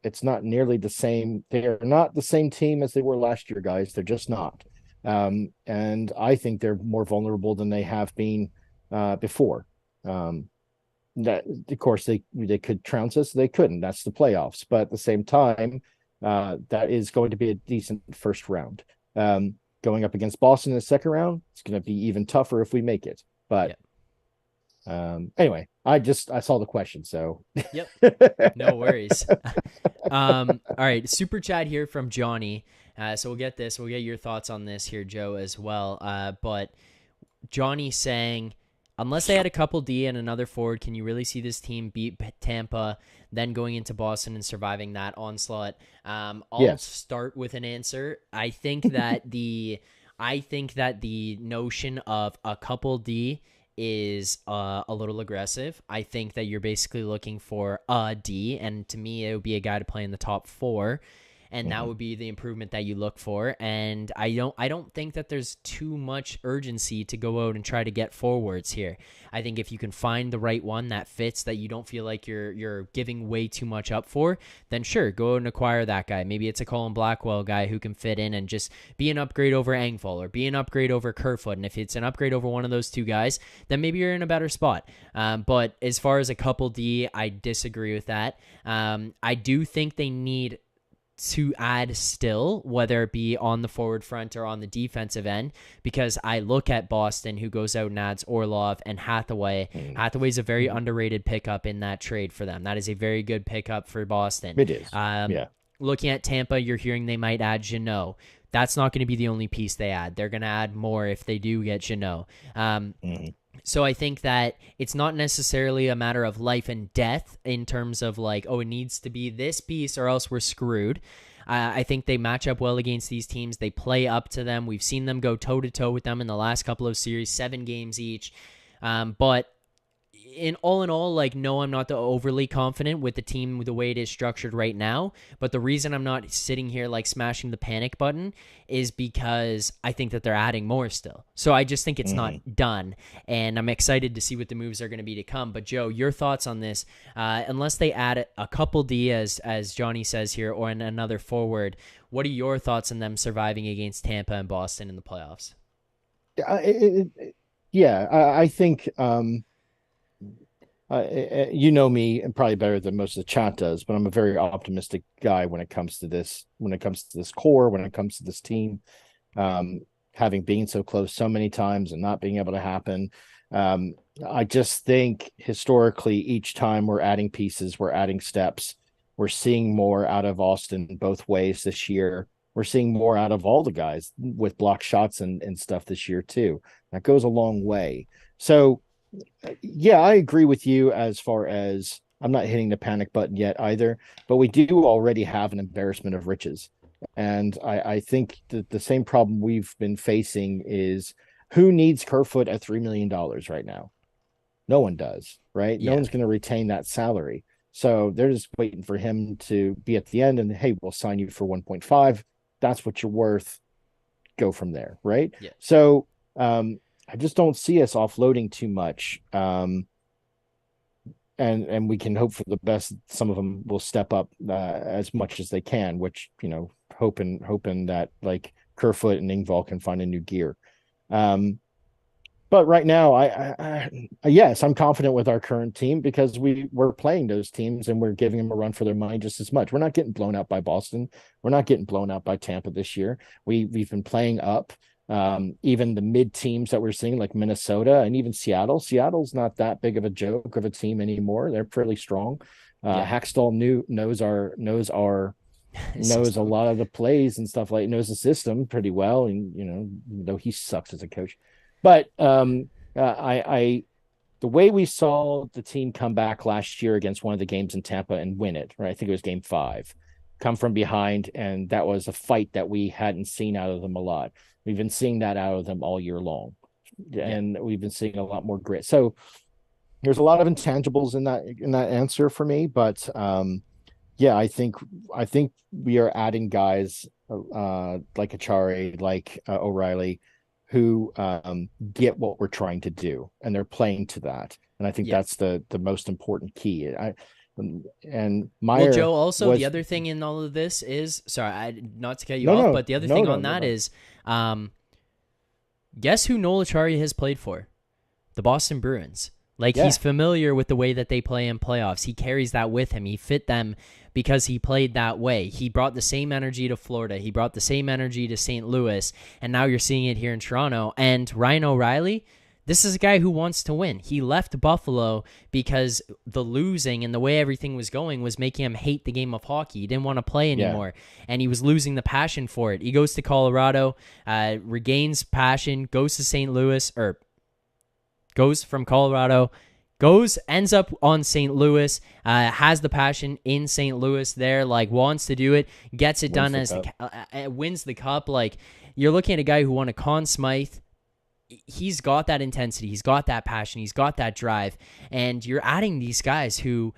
it's not nearly the same. They're not the same team as they were last year, guys. They're just not. And I think they're more vulnerable than they have been before. That of course they could trounce us, they couldn't. That's the playoffs. But at the same time, that is going to be a decent first round. Going up against Boston in the second round, it's going to be even tougher if we make it. But anyway, I saw the question, so Yep. No worries. All right, super chat here from Johnny. So we'll get this. We'll get your thoughts on this here, Joe, as well. But Johnny saying, unless they had a couple D and another forward, can you really see this team beat Tampa, then going into Boston and surviving that onslaught? I'll start with an answer. I think that the notion of a couple D is a little aggressive. I think that you're basically looking for a D, and to me, it would be a guy to play in the top four. And that would be the improvement that you look for. And I don't think that there's too much urgency to go out and try to get forwards here. I think if you can find the right one that fits, that you don't feel like you're giving way too much up for, then sure, go out and acquire that guy. Maybe it's a Colin Blackwell guy who can fit in and just be an upgrade over Engvall or be an upgrade over Kerfoot. And if it's an upgrade over one of those two guys, then maybe you're in a better spot. But as far as a couple D, I disagree with that. I do think they need to add still, whether it be on the forward front or on the defensive end, because I look at Boston, who goes out and adds Orlov and Hathaway. Hathaway's a very underrated pickup in that trade for them. That is a very good pickup for Boston. It is. Looking at Tampa, you're hearing they might add Jeannot. That's not going to be the only piece they add. They're going to add more if they do get Jeannot. So I think that it's not necessarily a matter of life and death in terms of like, oh, it needs to be this piece or else we're screwed. I think they match up well against these teams. They play up to them. We've seen them go toe-to-toe with them in the last couple of series, 7 games each. But in all, like, no, I'm not overly confident with the team the way it is structured right now. But the reason I'm not sitting here like smashing the panic button is because I think that they're adding more still. So I just think it's not done, and I'm excited to see what the moves are going to be to come. But Joe, your thoughts on this? Unless they add a couple D, as Johnny says here, or another forward, what are your thoughts on them surviving against Tampa and Boston in the playoffs? I think. You know me, and probably better than most of the chat does, but I'm a very optimistic guy when it comes to this. When it comes to this core, when it comes to this team, having been so close so many times and not being able to happen, I just think historically, each time we're adding pieces, we're adding steps. We're seeing more out of Austin both ways this year. We're seeing more out of all the guys with block shots and stuff this year too. That goes a long way. So. Yeah, I agree with you as far as I'm not hitting the panic button yet either, but we do already have an embarrassment of riches. And I think that the same problem we've been facing is who needs Kerfoot at $3 million right now? No one does, right? Yeah. No one's going to retain that salary. So they're just waiting for him to be at the end and, hey, we'll sign you for 1.5. That's what you're worth. Go from there, right? Yeah. So, I just don't see us offloading too much. And we can hope for the best. Some of them will step up as much as they can, which, hoping that like Kerfoot and Engvall can find a new gear. But right now, yes, I'm confident with our current team because we're playing those teams and we're giving them a run for their money just as much. We're not getting blown out by Boston. We're not getting blown out by Tampa this year. We've been playing up. Even the mid teams that we're seeing, like Minnesota and even Seattle. Seattle's not that big of a joke of a team anymore. They're fairly strong. Hackstall knows a lot of the plays and stuff, like knows the system pretty well, and though he sucks as a coach. But the way we saw the team come back last year against one of the games in Tampa and win it, right? I think it was game 5, come from behind, and that was a fight that we hadn't seen out of them a lot. We've been seeing that out of them all year long, and we've been seeing a lot more grit. So there's a lot of intangibles in that answer for me, but I think we are adding guys like Achare, like O'Reilly, who get what we're trying to do, and they're playing to that. And I think that's the most important key. And Well, Meyer Joe, also the was other thing in all of this is, sorry, not to cut you no, off, no, but the other no, thing no, on no, that no. is, um, guess who Noel Acciari has played for? The Boston Bruins. Like, he's Yeah, familiar with the way that they play in playoffs. He carries that with him. He fit them because he played that way. He brought the same energy to Florida. He brought the same energy to St. Louis. And now you're seeing it here in Toronto. And Ryan O'Reilly, this is a guy who wants to win. He left Buffalo because the losing and the way everything was going was making him hate the game of hockey. He didn't want to play yeah, anymore, and he was losing the passion for it. He goes to Colorado, regains passion, goes to St. Louis, or goes from Colorado, ends up on St. Louis, has the passion in St. Louis there, like wants to do it, gets it wins done the as cup. wins the cup. Like, you're looking at a guy who won a Conn Smythe. He's got that intensity, he's got that passion, he's got that drive, and you're adding these guys who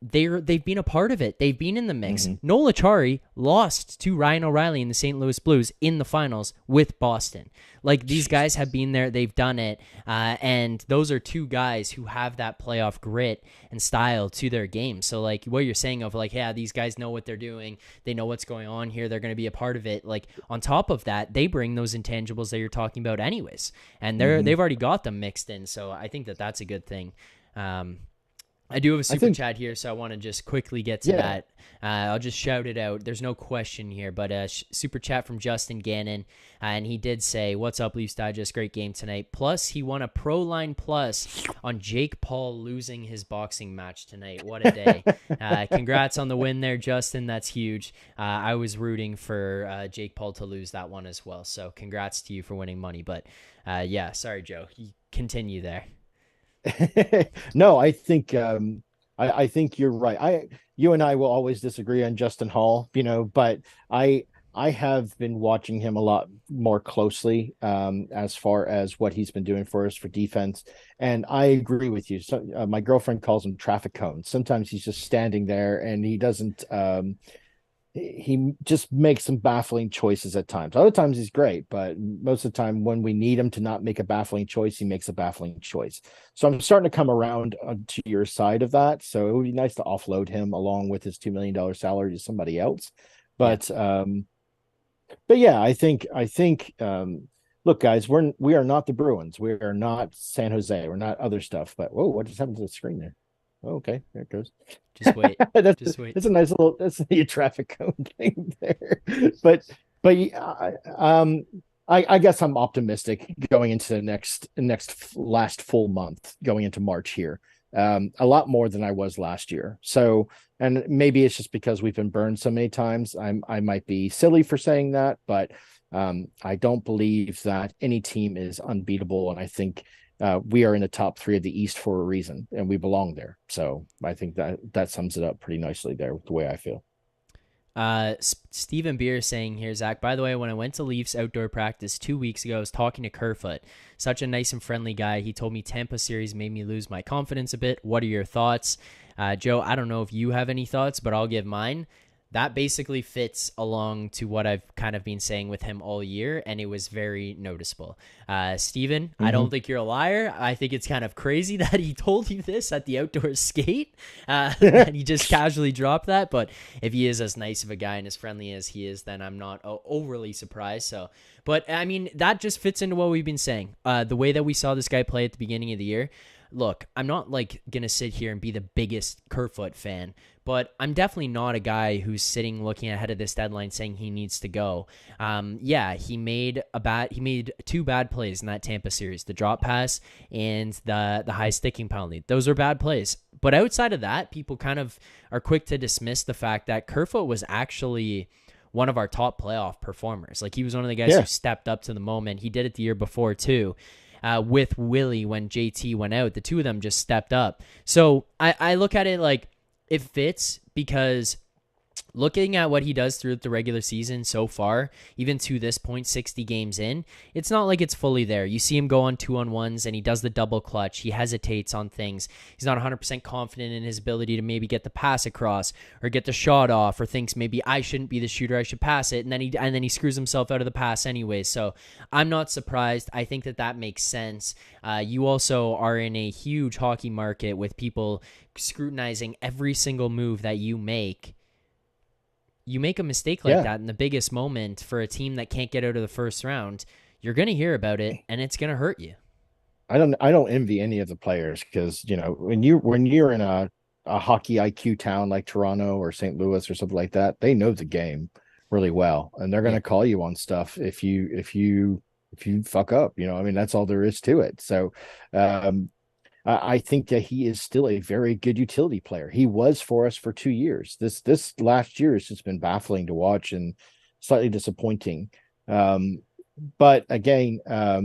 they've been a part of it. They've been in the mix. Hmm. Noel Acciari lost to Ryan O'Reilly in the St. Louis Blues in the finals with Boston. Like, these guys have been there. They've done it. And those are two guys who have that playoff grit and style to their game. So, like, what you're saying of, like, yeah, these guys know what they're doing. They know what's going on here. They're going to be a part of it. Like, on top of that, they bring those intangibles that you're talking about anyways. And Hmm. they've already got them mixed in. So I think that that's a good thing. I do have a I super think, chat here, so I want to just quickly get to yeah. that. I'll just shout it out. There's no question here, but super chat from Justin Gannon, and he did say, "What's up, Leafs Digest? Great game tonight. Plus, he won a Pro Line Plus on Jake Paul losing his boxing match tonight. What a day! Congrats on the win there, Justin. That's huge. I was rooting for Jake Paul to lose that one as well, so congrats to you for winning money. But yeah, sorry, Joe. You continue there. No, I think you're right. You and I will always disagree on Justin Hall, but I I have been watching him a lot more closely as far as what he's been doing for us for defense, and I agree with you. So my girlfriend calls him traffic cones. Sometimes he's just standing there and he doesn't. He just makes some baffling choices at times. Other times he's great, but most of the time when we need him to not make a baffling choice, he makes a baffling choice. So I'm starting to come around to your side of that. So it would be nice to offload him along with his $2 million salary to somebody else. Yeah. But yeah, I think look, guys, we are not the Bruins. We are not San Jose. We're not other stuff. But whoa, what just happened to the screen there? Oh, okay, there it goes. Just wait. that's Just wait. that's a nice little that's a traffic cone thing there. But I guess I'm optimistic going into the next last full month going into March here. A lot more than I was last year. So, and maybe it's just because we've been burned so many times. I might be silly for saying that, but I don't believe that any team is unbeatable, and I think we are in the top three of the East for a reason, and we belong there. So I think that sums it up pretty nicely there, the way I feel. Stephen Beer saying here, Zach, by the way, when I went to Leafs outdoor practice 2 weeks ago, I was talking to Kerfoot. Such a nice and friendly guy. He told me Tampa series made me lose my confidence a bit. What are your thoughts? Joe, I don't know if you have any thoughts, but I'll give mine. That basically fits along to what I've kind of been saying with him all year, and it was very noticeable. Steven, I don't think you're a liar. I think it's kind of crazy that he told you this at the outdoor skate, and he just casually dropped that. But if he is as nice of a guy and as friendly as he is, then I'm not overly surprised. So, but I mean, that just fits into what we've been saying. The way that we saw this guy play at the beginning of the year. Look, I'm not like going to sit here and be the biggest Kerfoot fan, but I'm definitely not a guy who's sitting looking ahead of this deadline saying he needs to go. Yeah, he made two bad plays in that Tampa series, the drop pass and the high sticking penalty. Those are bad plays. But outside of that, people kind of are quick to dismiss the fact that Kerfoot was actually one of our top playoff performers. Like, he was one of the guys who stepped up to the moment. He did it the year before too. With Willie when JT went out. The two of them just stepped up. So I look at it like it fits because looking at what he does throughout the regular season so far, even to this point, 60 games in, it's not like it's fully there. You see him go on 2-on-1s and he does the double clutch. He hesitates on things. He's not 100% confident in his ability to maybe get the pass across or get the shot off, or thinks maybe I shouldn't be the shooter, I should pass it. And then he screws himself out of the pass anyway. So I'm not surprised. I think that makes sense. You also are in a huge hockey market with people scrutinizing every single move that you make. You make a mistake like that in the biggest moment for a team that can't get out of the first round, you're going to hear about it and it's going to hurt you. I don't envy any of the players, because when you're in a hockey IQ town like Toronto or St. Louis or something like that, they know the game really well, and they're going to call you on stuff if you fuck up. I mean, that's all there is to it. So I think that he is still a very good utility player. He was for us for 2 years. This last year has just been baffling to watch and slightly disappointing. But again, I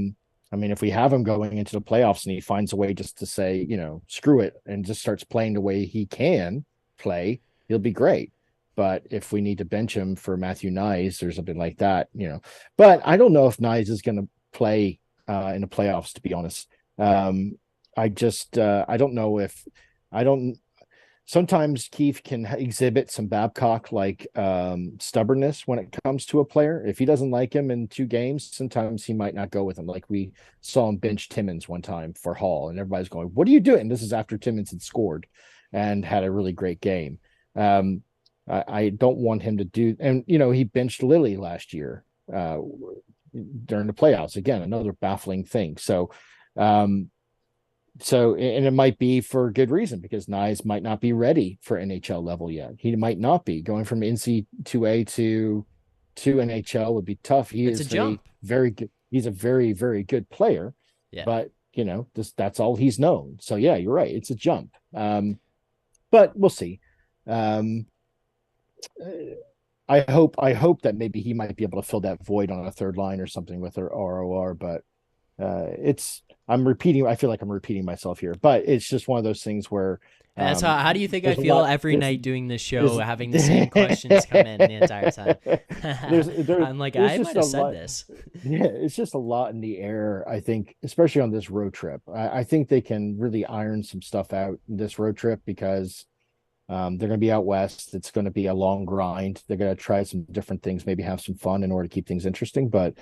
mean, if we have him going into the playoffs and he finds a way just to say, screw it, and just starts playing the way he can play, he'll be great. But if we need to bench him for Matthew Nyes or something like that, but I don't know if Nyes is going to play in the playoffs, to be honest. I don't know if I don't. Sometimes Keefe can exhibit some Babcock like stubbornness when it comes to a player. If he doesn't like him in 2 games, sometimes he might not go with him. Like we saw him bench Timmins one time for Hall, and everybody's going, "What are you doing?" This is after Timmins had scored and had a really great game. I don't want him to do, and he benched Lilly last year during the playoffs. Again, another baffling thing. And it might be for good reason, because Nyes might not be ready for NHL level yet. He might not be. Going from NC2A to NHL would be tough. It's a jump. Very good. He's a very, very good player. Yeah. But that's all he's known. So yeah, you're right. It's a jump. But we'll see. I hope that maybe he might be able to fill that void on a third line or something with our ROR, but I feel like I'm repeating myself here, but it's just one of those things where that's how do you think I feel every night doing this show, having the same questions come in the entire time? I'm like, I might have said this. Yeah, it's just a lot in the air, I think, especially on this road trip. I think they can really iron some stuff out this road trip, because they're going to be out west. It's going to be a long grind. They're going to try some different things, maybe have some fun in order to keep things interesting. But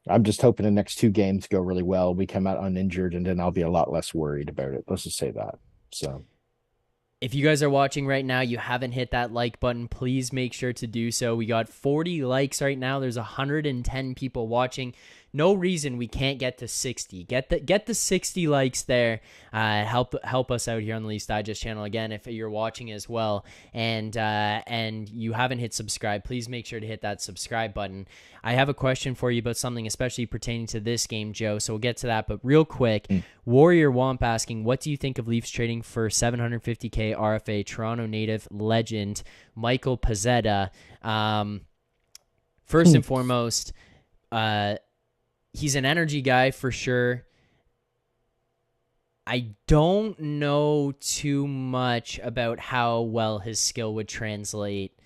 I'm just hoping the next 2 games go really well. We come out uninjured, and then I'll be a lot less worried about it. Let's just say that. So if you guys are watching right now, you haven't hit that like button, please make sure to do so. We got 40 likes right now. There's 110 people watching. No reason we can't get to 60. Get the 60 likes there. Help us out here on the Leafs Digest channel. Again, if you're watching as well and you haven't hit subscribe, please make sure to hit that subscribe button. I have a question for you about something especially pertaining to this game, Joe. So we'll get to that, but real quick, Warrior Womp asking, what do you think of Leafs trading for $750K RFA Toronto native legend Michael Pezzetta? First and foremost, he's an energy guy for sure. I don't know too much about how well his skill would translate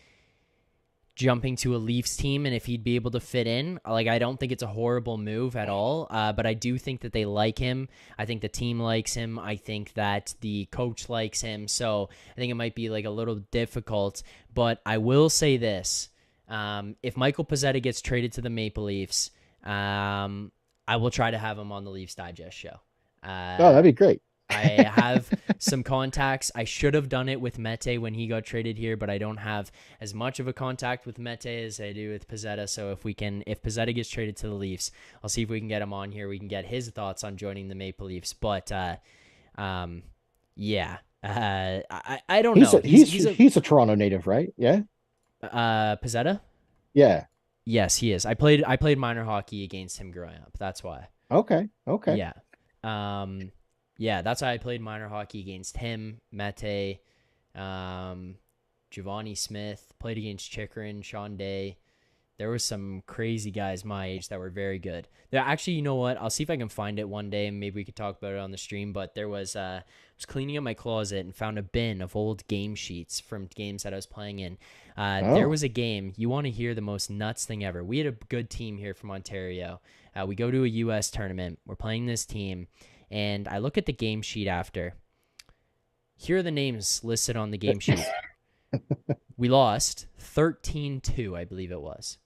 jumping to a Leafs team and if he'd be able to fit in. Like, I don't think it's a horrible move at all, but I do think that they like him. I think the team likes him. I think that the coach likes him. So I think it might be like a little difficult, but I will say this. If Michael Pezzetta gets traded to the Maple Leafs, I will try to have him on the Leafs Digest show. That'd be great. I have some contacts. I should have done it with Mete when he got traded here, but I don't have as much of a contact with Mete as I do with Pezzetta. So if Pezzetta gets traded to the Leafs, I'll see if we can get him on here. We can get his thoughts on joining the Maple Leafs. But yeah, I don't know. He's a Toronto native, right? Yeah. Pezzetta? Yeah. Yes, he is. I played minor hockey against him growing up. That's why. Okay. Yeah. Yeah, that's why I played minor hockey against him, Mete, Giovanni Smith, played against Chikrin, Sean Day, There was some crazy guys my age that were very good. There actually, you know what? I'll see if I can find it one day and maybe we could talk about it on the stream. But there was I was cleaning up my closet and found a bin of old game sheets from games that I was playing in. There Oh, was a game. You want to hear the most nuts thing ever? We had a good team here from Ontario. We go to a U.S. tournament. We're playing this team, and I look at the game sheet after. Here are the names listed on the game sheet. We lost 13-2, I believe it was.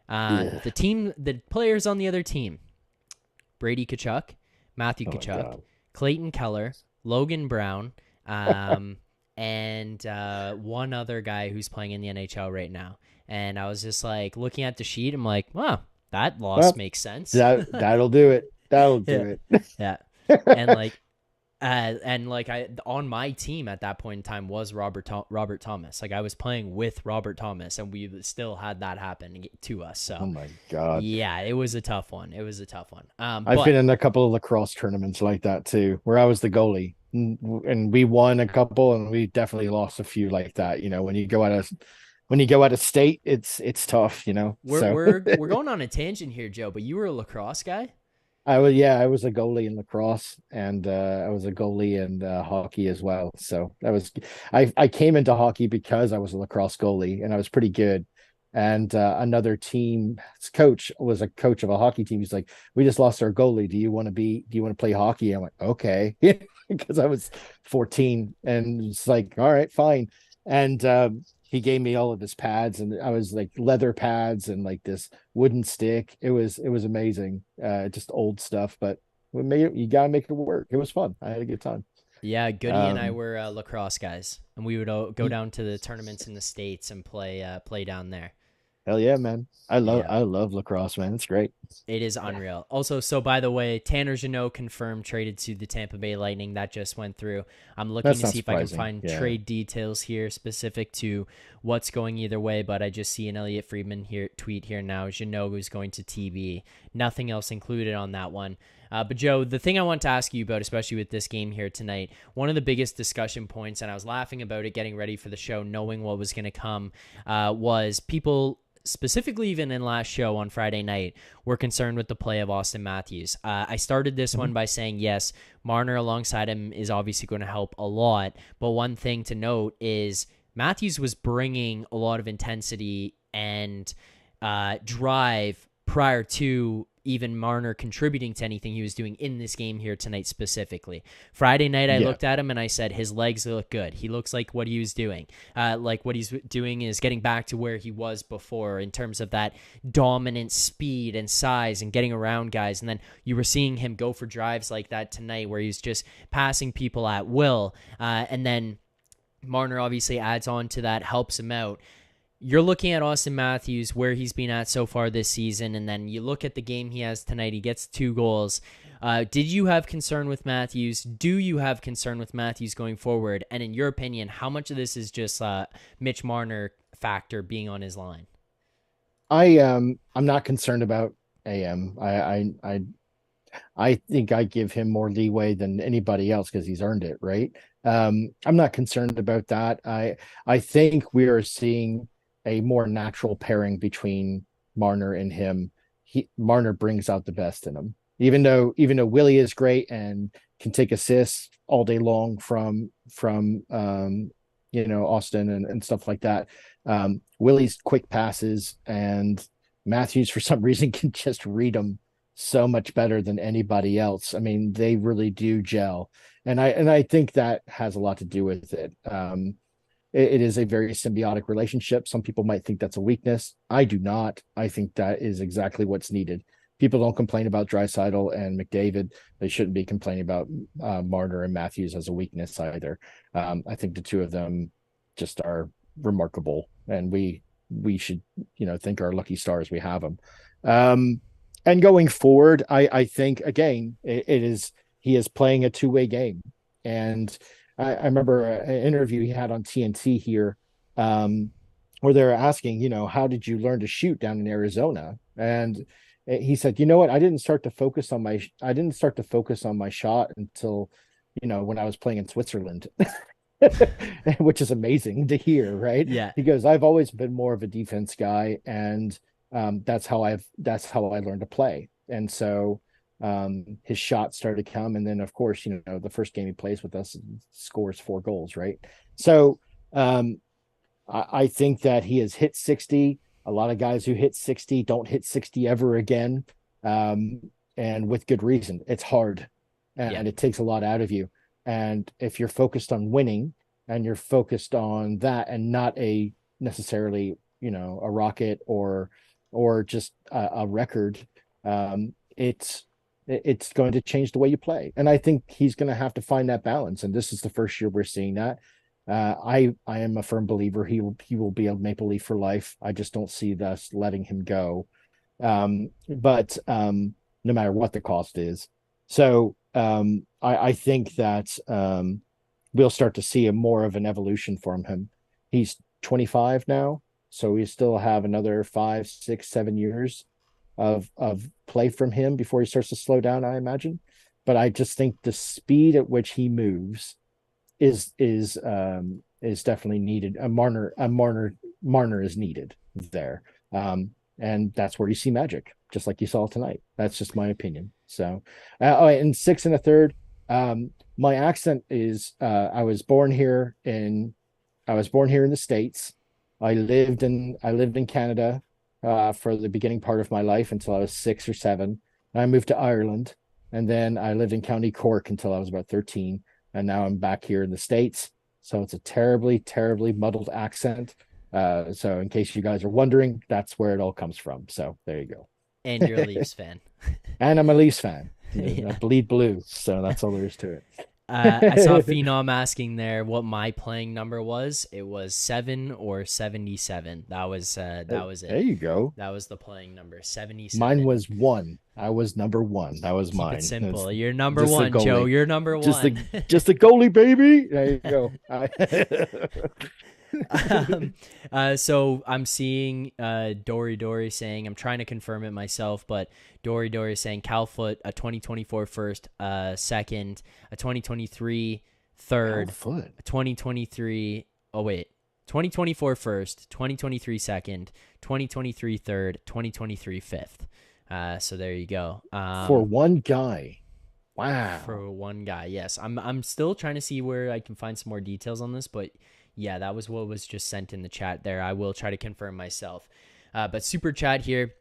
yeah. The players on the other team: Brady Tkachuk, Matthew Oh my Tkachuk, God. Clayton Keller, Logan Brown, and one other guy who's playing in the NHL right now. And I was just like looking at the sheet. I'm like, wow, that loss Well, makes sense. that'll do it. That'll Yeah, do yeah. And it. I on my team at that point in time was Robert Thomas. Like I was playing with Robert Thomas, and we still had that happen to us. Oh So my God. yeah, it was a tough one. It was a tough one. I've been But in a couple of lacrosse tournaments like that too, where I was the goalie, and we won a couple, and we definitely lost a few like that. When you go out of state, it's tough. we're So we're we're going on a tangent here, Joe. But you were a lacrosse guy. I was a goalie in lacrosse, and I was a goalie in hockey as well. So I came into hockey because I was a lacrosse goalie, and I was pretty good. And another team's coach was a coach of a hockey team. He's like, "We just lost our goalie. Do you want to play hockey?" I'm like, "Okay," because I was 14, and it's like, "All right, fine." And he gave me all of his pads, and I was like leather pads and like this wooden stick. It was amazing. Just old stuff, but you gotta make it work. It was fun. I had a good time. Yeah, Goody and I Um, were lacrosse guys, and we would go down to the tournaments in the States and play down there. Hell yeah, man. I love Yeah. I love lacrosse, man. It's great. It is unreal. Also, so by the way, Tanner Jeannot confirmed traded to the Tampa Bay Lightning. That just went through. I'm looking That's to not see if I can surprising. find Yeah. trade details here specific to what's going either way, but I just see an Elliot Friedman here tweet here now. Jeannot is going to TV. Nothing else included on that one. But Joe, the thing I want to ask you about, especially with this game here tonight, one of the biggest discussion points, and I was laughing about it getting ready for the show, knowing what was going to come, was people specifically even in last show on Friday night, we're concerned with the play of Austin Matthews. I started this Mhm. one by saying, yes, Marner alongside him is obviously going to help a lot. But one thing to note is Matthews was bringing a lot of intensity and drive prior to even Marner contributing to anything he was doing in this game here tonight specifically. Friday night, I Yeah. looked at him and I said, his legs look good. He looks like what he was doing. Like what he's doing is getting back to where he was before in terms of that dominant speed and size and getting around guys. And then you were seeing him go for drives like that tonight where he's just passing people at will. And then Marner obviously adds on to that, helps him out. You're looking at Austin Matthews, where he's been at so far this season, and then you look at the game he has tonight. He gets 2 goals. Did you have concern with Matthews? Do you have concern with Matthews going forward? And in your opinion, how much of this is just Mitch Marner factor being on his line? I'm not concerned about AM. I think I give him more leeway than anybody else because he's earned it, right? I'm not concerned about that. I think we are seeing a more natural pairing between Marner and him. Marner brings out the best in him. Even though Willie is great and can take assists all day long from Austin and stuff like that. Willie's quick passes and Matthews for some reason can just read them so much better than anybody else. I mean, they really do gel, and I think that has a lot to do with it. It is a very symbiotic relationship. Some people might think that's a weakness. I do not. I think that is exactly what's needed. People don't complain about Draisaitl and McDavid. They shouldn't be complaining about Marner and Matthews as a weakness either. I think the two of them just are remarkable, and we should thank our lucky stars we have them. And going forward, I think again it is he is playing a two-way game, and I remember an interview he had on TNT here, where they were asking, how did you learn to shoot down in Arizona? And he said, you know what, I didn't start to focus on my shot until when I was playing in Switzerland. Which is amazing to hear, right? Yeah. He goes, I've always been more of a defense guy, and that's how I learned to play. And so his shots started to come, and then of course, the first game he plays with us scores 4 goals, right? So um, I think that he has hit 60. A lot of guys who hit 60 don't hit 60 ever again, um, and with good reason. It's hard, Yeah. and it takes a lot out of you. And if you're focused on winning, and you're focused on that, and not a necessarily, a rocket or just a record, it's going to change the way you play. And I think he's going to have to find that balance. And this is the first year we're seeing that. I am a firm believer he will be a Maple Leaf for life. I just don't see us letting him go, but no matter what the cost is. So I think that we'll start to see a more of an evolution from him. He's 25 now, so we still have another 5, 6, 7 years of play from him before he starts to slow down, I imagine. But I just think the speed at which he moves is definitely needed. Marner is needed there, and that's where you see magic, just like you saw tonight. That's just my opinion. So, and 6 1/3. My accent is I was born here in the States. I lived in Canada for the beginning part of my life until I was 6 or 7. I moved to Ireland, and then I lived in County Cork until I was about 13. And now I'm back here in the States. So it's a terribly, terribly muddled accent. So in case you guys are wondering, that's where it all comes from. So there you go. And you're a Leafs fan. And I'm a Leafs fan. Yeah. I bleed blue. So that's all there is to I saw it. Phenom asking there what my playing number was. It was 7 or 77. That was There it. you go. That was the playing number, 77. Mine was 1. I was number 1. That was Keep mine. it simple. It's You're number just the one, Joe. goalie. You're number Just the one. just the goalie, baby. There you go. So I'm seeing Dory saying, I'm trying to confirm it myself, but Dory saying Calfoot, a 2024 first, second, a 2023 third, Foot. a 2023, 2024 first, 2023 second, 2023 third, 2023 fifth. So there you go. For one guy. Wow. For one guy, yes. I'm still trying to see where I can find some more details on this, but yeah, that was what was just sent in the chat there. I will try to confirm myself. But super chat here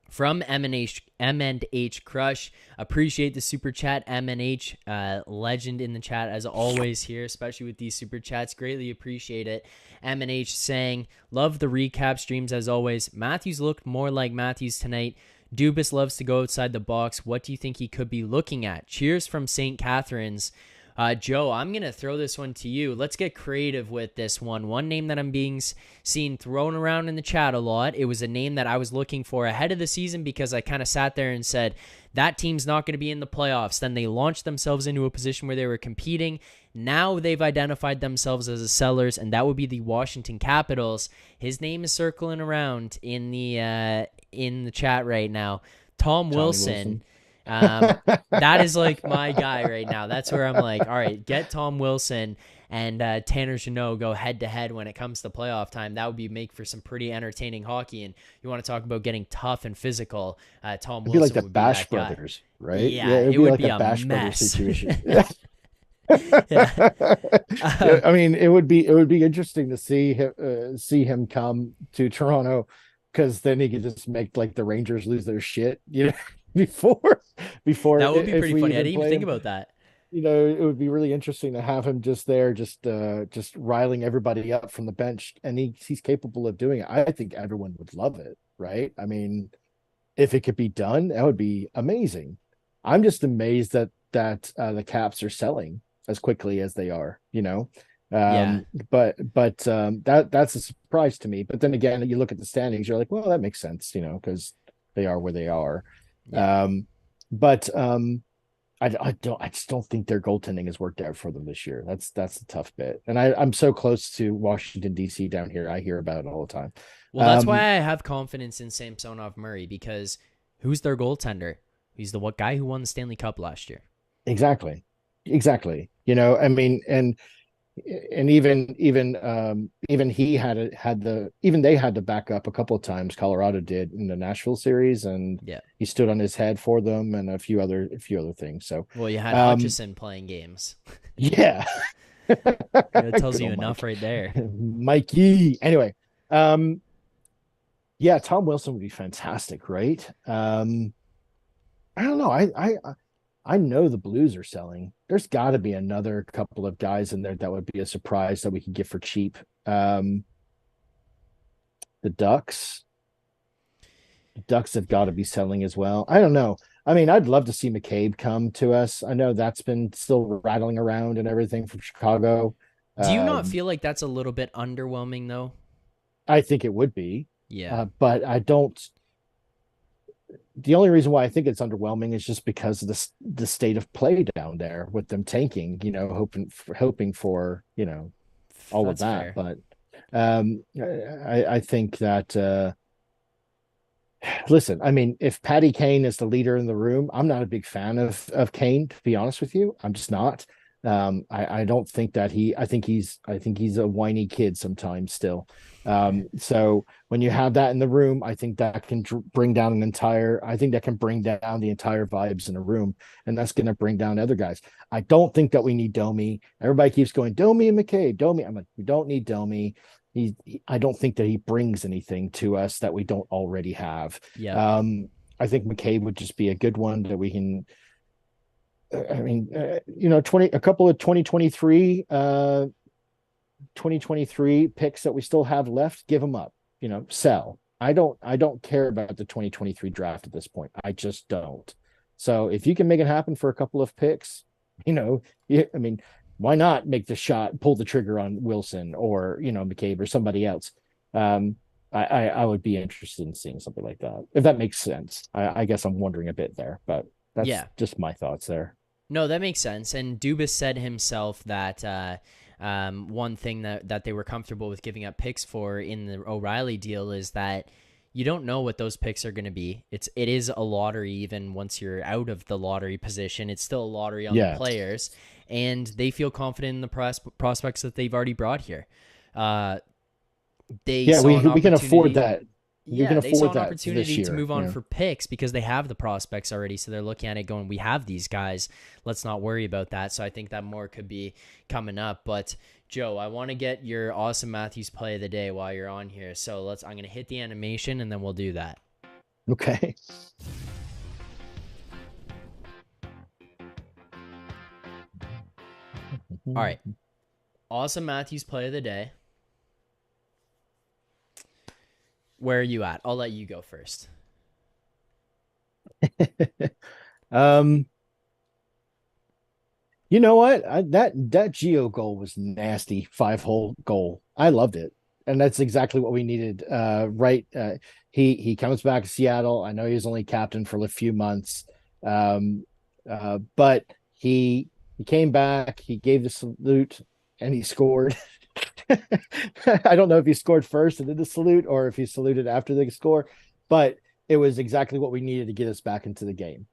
from M&H Crush. Appreciate the super chat, M&H. Legend in the chat as always here, especially with these super chats. Greatly appreciate it. M&H saying, love the recap streams as always. Matthews looked more like Matthews tonight. Dubas loves to go outside the box. What do you think he could be looking at? Cheers from St. Catharines. Joe, I'm going to throw this one to you. Let's get creative with this one. One name that I'm being seen thrown around in the chat a lot. It was a name that I was looking for ahead of the season because I kind of sat there and said, that team's not going to be in the playoffs. Then they launched themselves into a position where they were competing. Now they've identified themselves as the sellers, and that would be the Washington Capitals. His name is circling around in the chat right now. Tom Wilson. That is like my guy right now. That's where I'm like, all right, get Tom Wilson and Tanner Jeannot go head to head when it comes to playoff time. That would make for some pretty entertaining hockey. And you want to talk about getting tough and physical. Tom It'd Wilson be like the would Bash be that Brothers, right? Yeah, it'd it would like be a Bash Brothers mess. situation. Yeah. I mean, it would be interesting to see him come to Toronto, because then he could just make like the Rangers lose their shit, before That would be if pretty we funny. I didn't even play think him. about that. It would be really interesting to have him just there, just riling everybody up from the bench, and he's capable of doing it. I think everyone would love it, right? I mean, if it could be done, that would be amazing. I'm just amazed that the Caps are selling as quickly as they are, Yeah. But that's a surprise to me. But then again, you look at the standings, you're like, well, that makes sense, because they are where they are. Yeah. I just don't think their goaltending has worked out for them this year. That's the tough bit. And I'm so close to Washington, D.C. down here. I hear about it all the time. Well, that's why I have confidence in Samsonov Murray, because who's their goaltender? He's the guy who won the Stanley Cup last year. Exactly. I mean, and and even he even they had to back up a couple of times. Colorado did in the Nashville series, and Yeah. he stood on his head for them, and a few other things. So, Well, you had um, Hutchison playing games. yeah, That tells good you old enough Mike, right there. Mikey. Anyway, yeah, Tom Wilson would be fantastic, right? I don't know. I know the Blues are selling. There's got to be another couple of guys in there that would be a surprise that we could get for cheap. Um, the Ducks. The Ducks have got to be selling as well. I don't know. I mean, I'd love to see McCabe come to us. I know that's been still rattling around and everything from Chicago. Do you not Um, feel like that's a little bit underwhelming though? I think it would be, Yeah. but I don't. The only reason why I think it's underwhelming is just because of the state of play down there with them tanking. Hoping for all of That's that. fair. But I think that listen, I mean, if Patty Kane is the leader in the room, I'm not a big fan of Kane, to be honest with you. I'm just not. I don't think that I think he's a whiny kid sometimes still. So when you have that in the room, I think that can bring down I think that can bring down the entire vibes in a room, and that's going to bring down other guys. I don't think that we need Domi. Everybody keeps going Domi and McCabe, Domi. I'm like, we don't need Domi. I don't think that he brings anything to us that we don't already have. Yep. I think McCabe would just be a good one that we can. I mean, 2023 picks that we still have left, give them up. Sell. I don't care about the 2023 draft at this point. I just don't. So if you can make it happen for a couple of picks, I mean, why not make the shot, pull the trigger on Wilson or McCabe or somebody else? I would be interested in seeing something like that if that makes sense. I guess I'm wondering a bit there, but that's Yeah. just my thoughts there. No, that makes sense. And Dubas said himself that one thing that they were comfortable with giving up picks for in the O'Reilly deal is that you don't know what those picks are going to be. It is a lottery even once you're out of the lottery position. It's still a lottery on the Yeah, players, and they feel confident in the prospects that they've already brought here. Uh, they yeah, saw an we can afford opportunity. that. We can Yeah, they saw afford an that this opportunity to year. move on for picks because they have the prospects already. So they're looking at it going, we have these guys. Let's not worry about that. So I think that more could be coming up. But Joe, I want to get your awesome Matthews play of the day while you're on here. So I'm going to hit the animation and then we'll do that. Okay. All right. Awesome Matthews play of the day. Where are you at? I'll let you go first. um, you know what? That Geo goal was nasty. 5-hole goal. I loved it, and that's exactly what we needed. Right. He comes back to Seattle. I know he was only captain for a few months, but he came back. He gave the salute, and he scored. I don't know if he scored first and then the salute, or if he saluted after the score, but it was exactly what we needed to get us back into the game.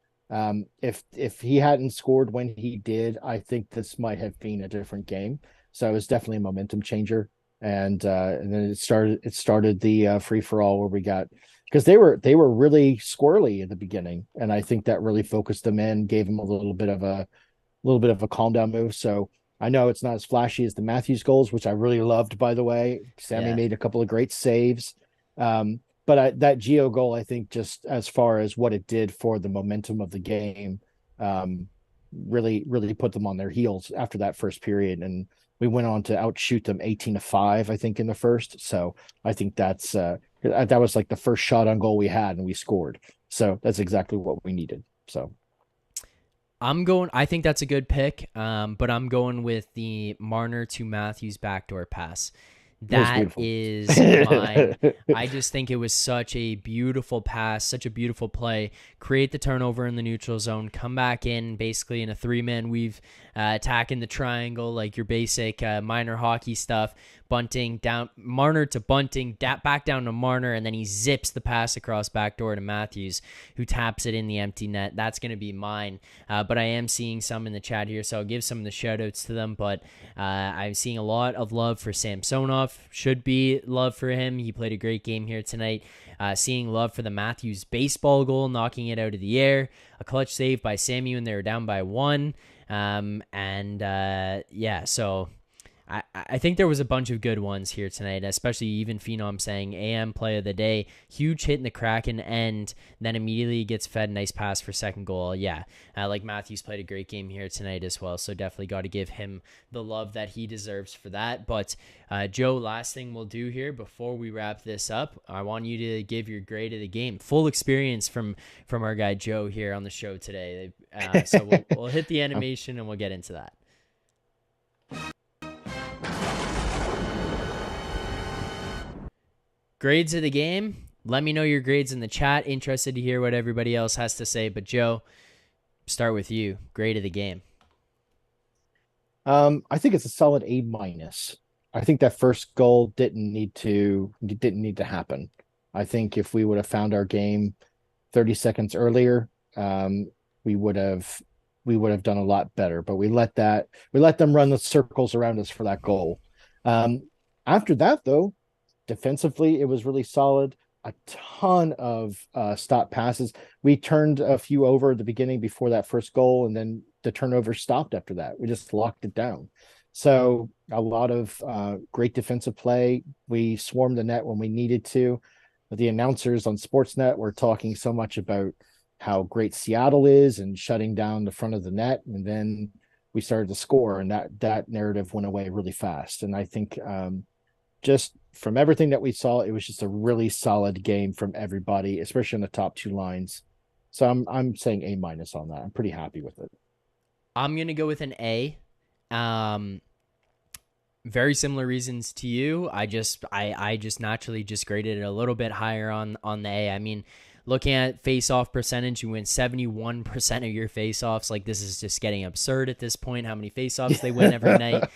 If he hadn't scored when he did, I think this might have been a different game. So it was definitely a momentum changer, and then it started the free for all where we got, because they were really squirrely at the beginning, and I think that really focused them in, gave them a little bit of a calm down move. So I know it's not as flashy as the Matthews goals, which I really loved, by the way. Sammy Yeah. made a couple of great saves. That Geo goal, I think, just as far as what it did for the momentum of the game, really, really put them on their heels after that first period. And we went on to outshoot them 18-5, I think, in the first. So I think that was like the first shot on goal we had, and we scored. So that's exactly what we needed. So I think that's a good pick, but I'm going with the Marner to Matthews backdoor pass. It was That beautiful. is mine. I just think it was such a beautiful pass, such a beautiful play. Create the turnover in the neutral zone, come back in basically in a three-man weave, attacking the triangle like your basic minor hockey stuff. Bunting down, Marner to Bunting, back down to Marner, and then he zips the pass across backdoor to Matthews, who taps it in the empty net. That's going to be mine. But I am seeing some in the chat here, so I'll give some of the shout-outs to them. But I'm seeing a lot of love for Samsonov. Should be love for him. He played a great game here tonight. Seeing love for the Matthews baseball goal, knocking it out of the air. A clutch save by Samu, and they were down by 1. So I think there was a bunch of good ones here tonight, especially even Phenom saying AM play of the day. Huge hit in the Kraken end, then immediately gets fed. Nice pass for second goal. Yeah, like Matthews played a great game here tonight as well, so definitely got to give him the love that he deserves for that. But Joe, last thing we'll do here before we wrap this up, I want you to give your grade of the game. Full experience from our guy Joe here on the show today. So we'll hit the animation and we'll get into that. Grades of the game. Let me know your grades in the chat. Interested to hear what everybody else has to say. But Joe, start with you. Grade of the game. I think it's a solid A minus. I think that first goal didn't need to happen. I think if we would have found our game 30 seconds earlier, we would have done a lot better. But we let them run the circles around us for that goal. After that, though, defensively, it was really solid. A ton of stop passes. We turned a few over at the beginning before that first goal, and then the turnover stopped after that. We just locked it down. So a lot of great defensive play. We swarmed the net when we needed to. The announcers on Sportsnet were talking so much about how great Seattle is and shutting down the front of the net, and then we started to score, and that narrative went away really fast. And I think just from everything that we saw, it was just a really solid game from everybody, especially on the top two lines. So I'm saying A minus on that. I'm pretty happy with it. I'm gonna go with an A. Very similar reasons to you. I just naturally just graded it a little bit higher on the A. I mean, looking at face-off percentage, you win 71% of your face-offs. Like, this is just getting absurd at this point, how many face-offs they win every night.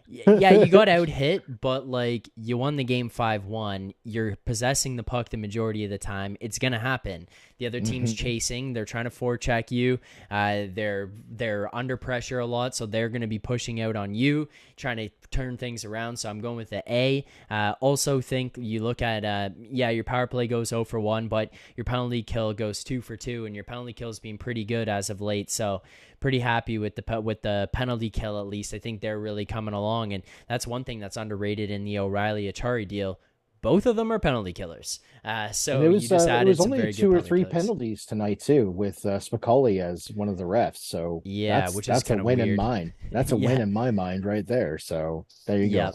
Yeah, you got out hit, but like you won the game 5-1. You're possessing the puck the majority of the time. It's gonna happen. The other team's chasing. They're trying to forecheck you. They're under pressure a lot, so they're gonna be pushing out on you, trying to turn things around. So I'm going with the A. Also think you look at your power play goes 0 for 1, but your penalty kill goes 2 for 2, and your penalty kill's been pretty good as of late. So pretty happy with the penalty kill. At least I think they're really coming along, and that's one thing that's underrated in the O'Reilly Achari deal. Both of them are penalty killers. So it was, you just added it was some only very two good or three killers. penalties tonight too, with Spicoli as one of the refs. So Yeah, which is that's a kind of win weird. in mine. That's a Yeah. win in my mind right there. So there you go.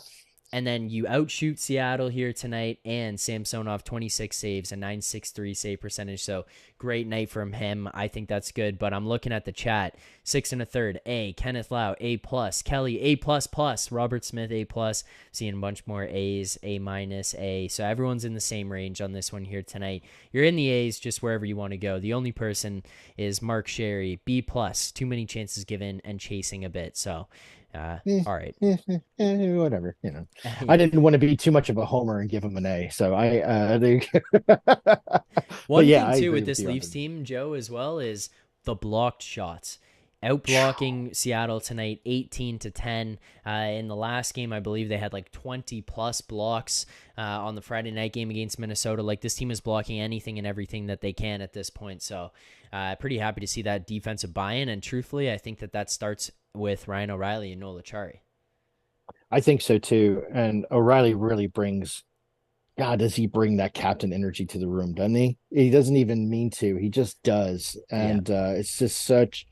And then you outshoot Seattle here tonight, and Samsonov 26 saves, a 963 save percentage. So great night from him. I think that's good. But I'm looking at the chat. 6 1/3 A. Kenneth Lau A+, Kelly A++, Robert Smith A+, seeing a bunch more A's, A-, A. So everyone's in the same range on this one here tonight. You're in the A's just wherever you want to go. The only person is Mark Sherry B+, too many chances given and chasing a bit. So all right. Whatever, I didn't want to be too much of a homer and give him an A. So One yeah, thing too with this Leafs team, Joe, as well, is the blocked shots. Outblocking Seattle tonight 18-10. In the last game, I believe they had like 20 plus blocks on the Friday night game against Minnesota. Like, this team is blocking anything and everything that they can at this point. So pretty happy to see that defensive buy-in. And truthfully, I think that starts with Ryan O'Reilly and Noel Acciari. I think so too. And O'Reilly really brings, God, does he bring that captain energy to the room, doesn't he? He doesn't even mean to. He just does. And it's just such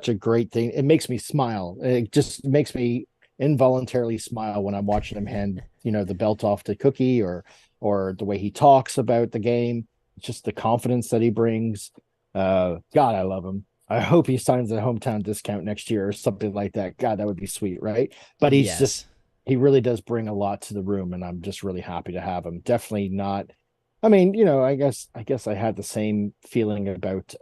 a great thing. It makes me smile. It just makes me involuntarily smile when I'm watching him hand, the belt off to Cookie, or the way he talks about the game. It's just the confidence that he brings. God, I love him. I hope he signs a hometown discount next year or something like that. God, that would be sweet, right? But he's just he really does bring a lot to the room, and I'm just really happy to have him. Definitely not. I mean, I guess I had the same feeling about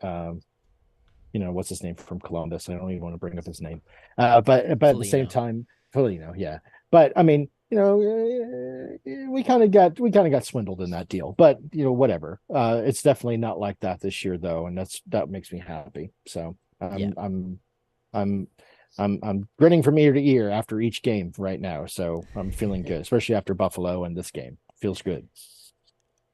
what's his name from Columbus. I don't even want to bring up his name. But at the same Felino. time, Polino, yeah. But I mean, we kind of got swindled in that deal. But whatever. It's definitely not like that this year, though, and that makes me happy. So Yeah. I'm I'm grinning from ear to ear after each game right now. So I'm feeling good, especially after Buffalo and this game. Feels good.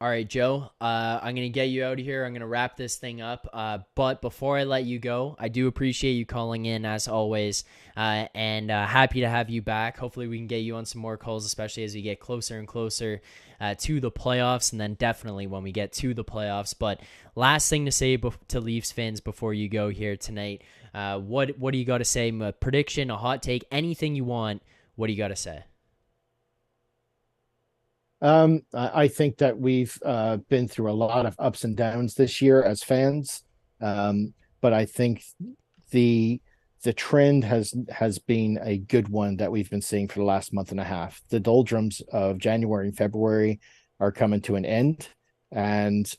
All right, Joe, I'm going to get you out of here. I'm going to wrap this thing up. But before I let you go, I do appreciate you calling in as always, and happy to have you back. Hopefully we can get you on some more calls, especially as we get closer and closer to the playoffs, and then definitely when we get to the playoffs. But last thing to say to Leafs fans before you go here tonight, what do you got to say? A prediction, a hot take, anything you want. What do you got to say? I think that we've been through a lot of ups and downs this year as fans, but I think the the trend has been a good one that we've been seeing for the last month and a half. The doldrums of January and February are coming to an end, and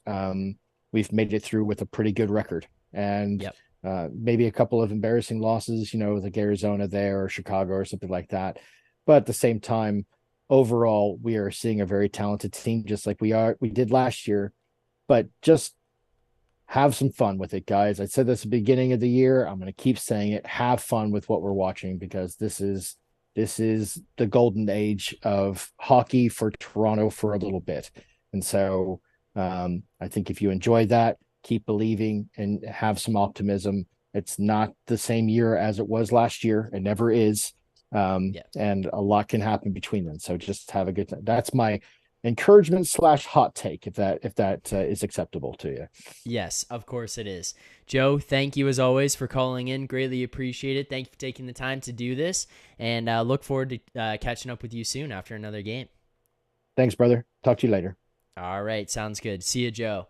we've made it through with a pretty good record. And Yep. maybe a couple of embarrassing losses, like Arizona there or Chicago or something like that. But at the same time, overall, we are seeing a very talented team, just like we did last year. But just have some fun with it, guys. I said this at the beginning of the year. I'm going to keep saying it. Have fun with what we're watching, because this is the golden age of hockey for Toronto for a little bit. And so I think if you enjoy that, keep believing and have some optimism. It's not the same year as it was last year. It never is. Yeah. And a lot can happen between them. So just have a good time. That's my encouragement / hot take, if that is acceptable to you. Yes, of course it is. Joe, thank you as always for calling in. Greatly appreciate it. Thank you for taking the time to do this, and look forward to catching up with you soon after another game. Thanks, brother. Talk to you later. All right, sounds good. See you, Joe.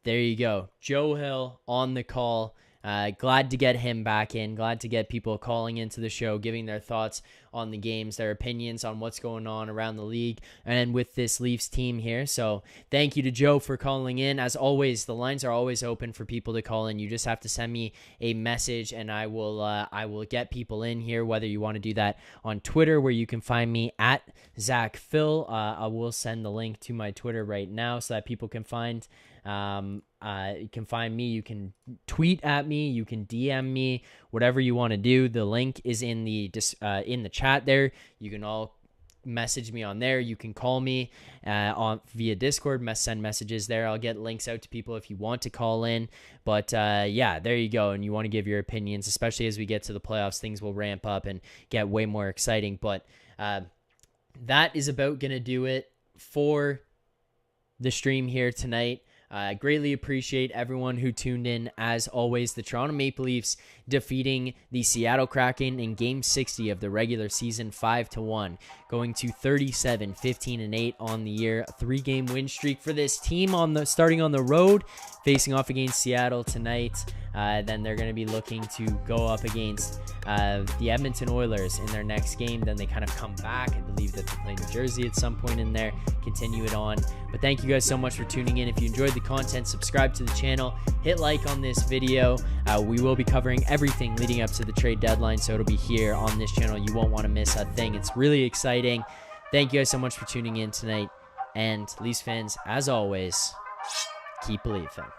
There you go. Joe Hill on the call. Glad to get him back in. Glad to get people calling into the show, giving their thoughts on the games, their opinions on what's going on around the league and with this Leafs team here. So thank you to Joe for calling in. As always, the lines are always open for people to call in. You just have to send me a message, and I will get people in here, whether you want to do that on Twitter, where you can find me at Zack Phil. I will send the link to my Twitter right now so that people can find you can find me. You can tweet at me. You can DM me. Whatever you want to do. The link is in the chat there. You can all message me on there. You can call me on via Discord. Send messages there. I'll get links out to people if you want to call in. But yeah, there you go. And you want to give your opinions, especially as we get to the playoffs. Things will ramp up and get way more exciting. But that is about gonna do it for the stream here tonight. I greatly appreciate everyone who tuned in. As always, the Toronto Maple Leafs defeating the Seattle Kraken in Game 60 of the regular season 5-1, going to 37, 15, and 8 on the year. A 3-game win streak for this team starting on the road, facing off against Seattle tonight. Then they're going to be looking to go up against the Edmonton Oilers in their next game. Then they kind of come back. I believe that they play New Jersey at some point in there, continue it on. But thank you guys so much for tuning in. If you enjoyed the content, subscribe to the channel, hit like on this video. We will be covering everything leading up to the trade deadline, so it'll be here on this channel. You won't want to miss a thing. It's really exciting. Thank you guys so much for tuning in tonight. And Leafs fans, as always, keep believing.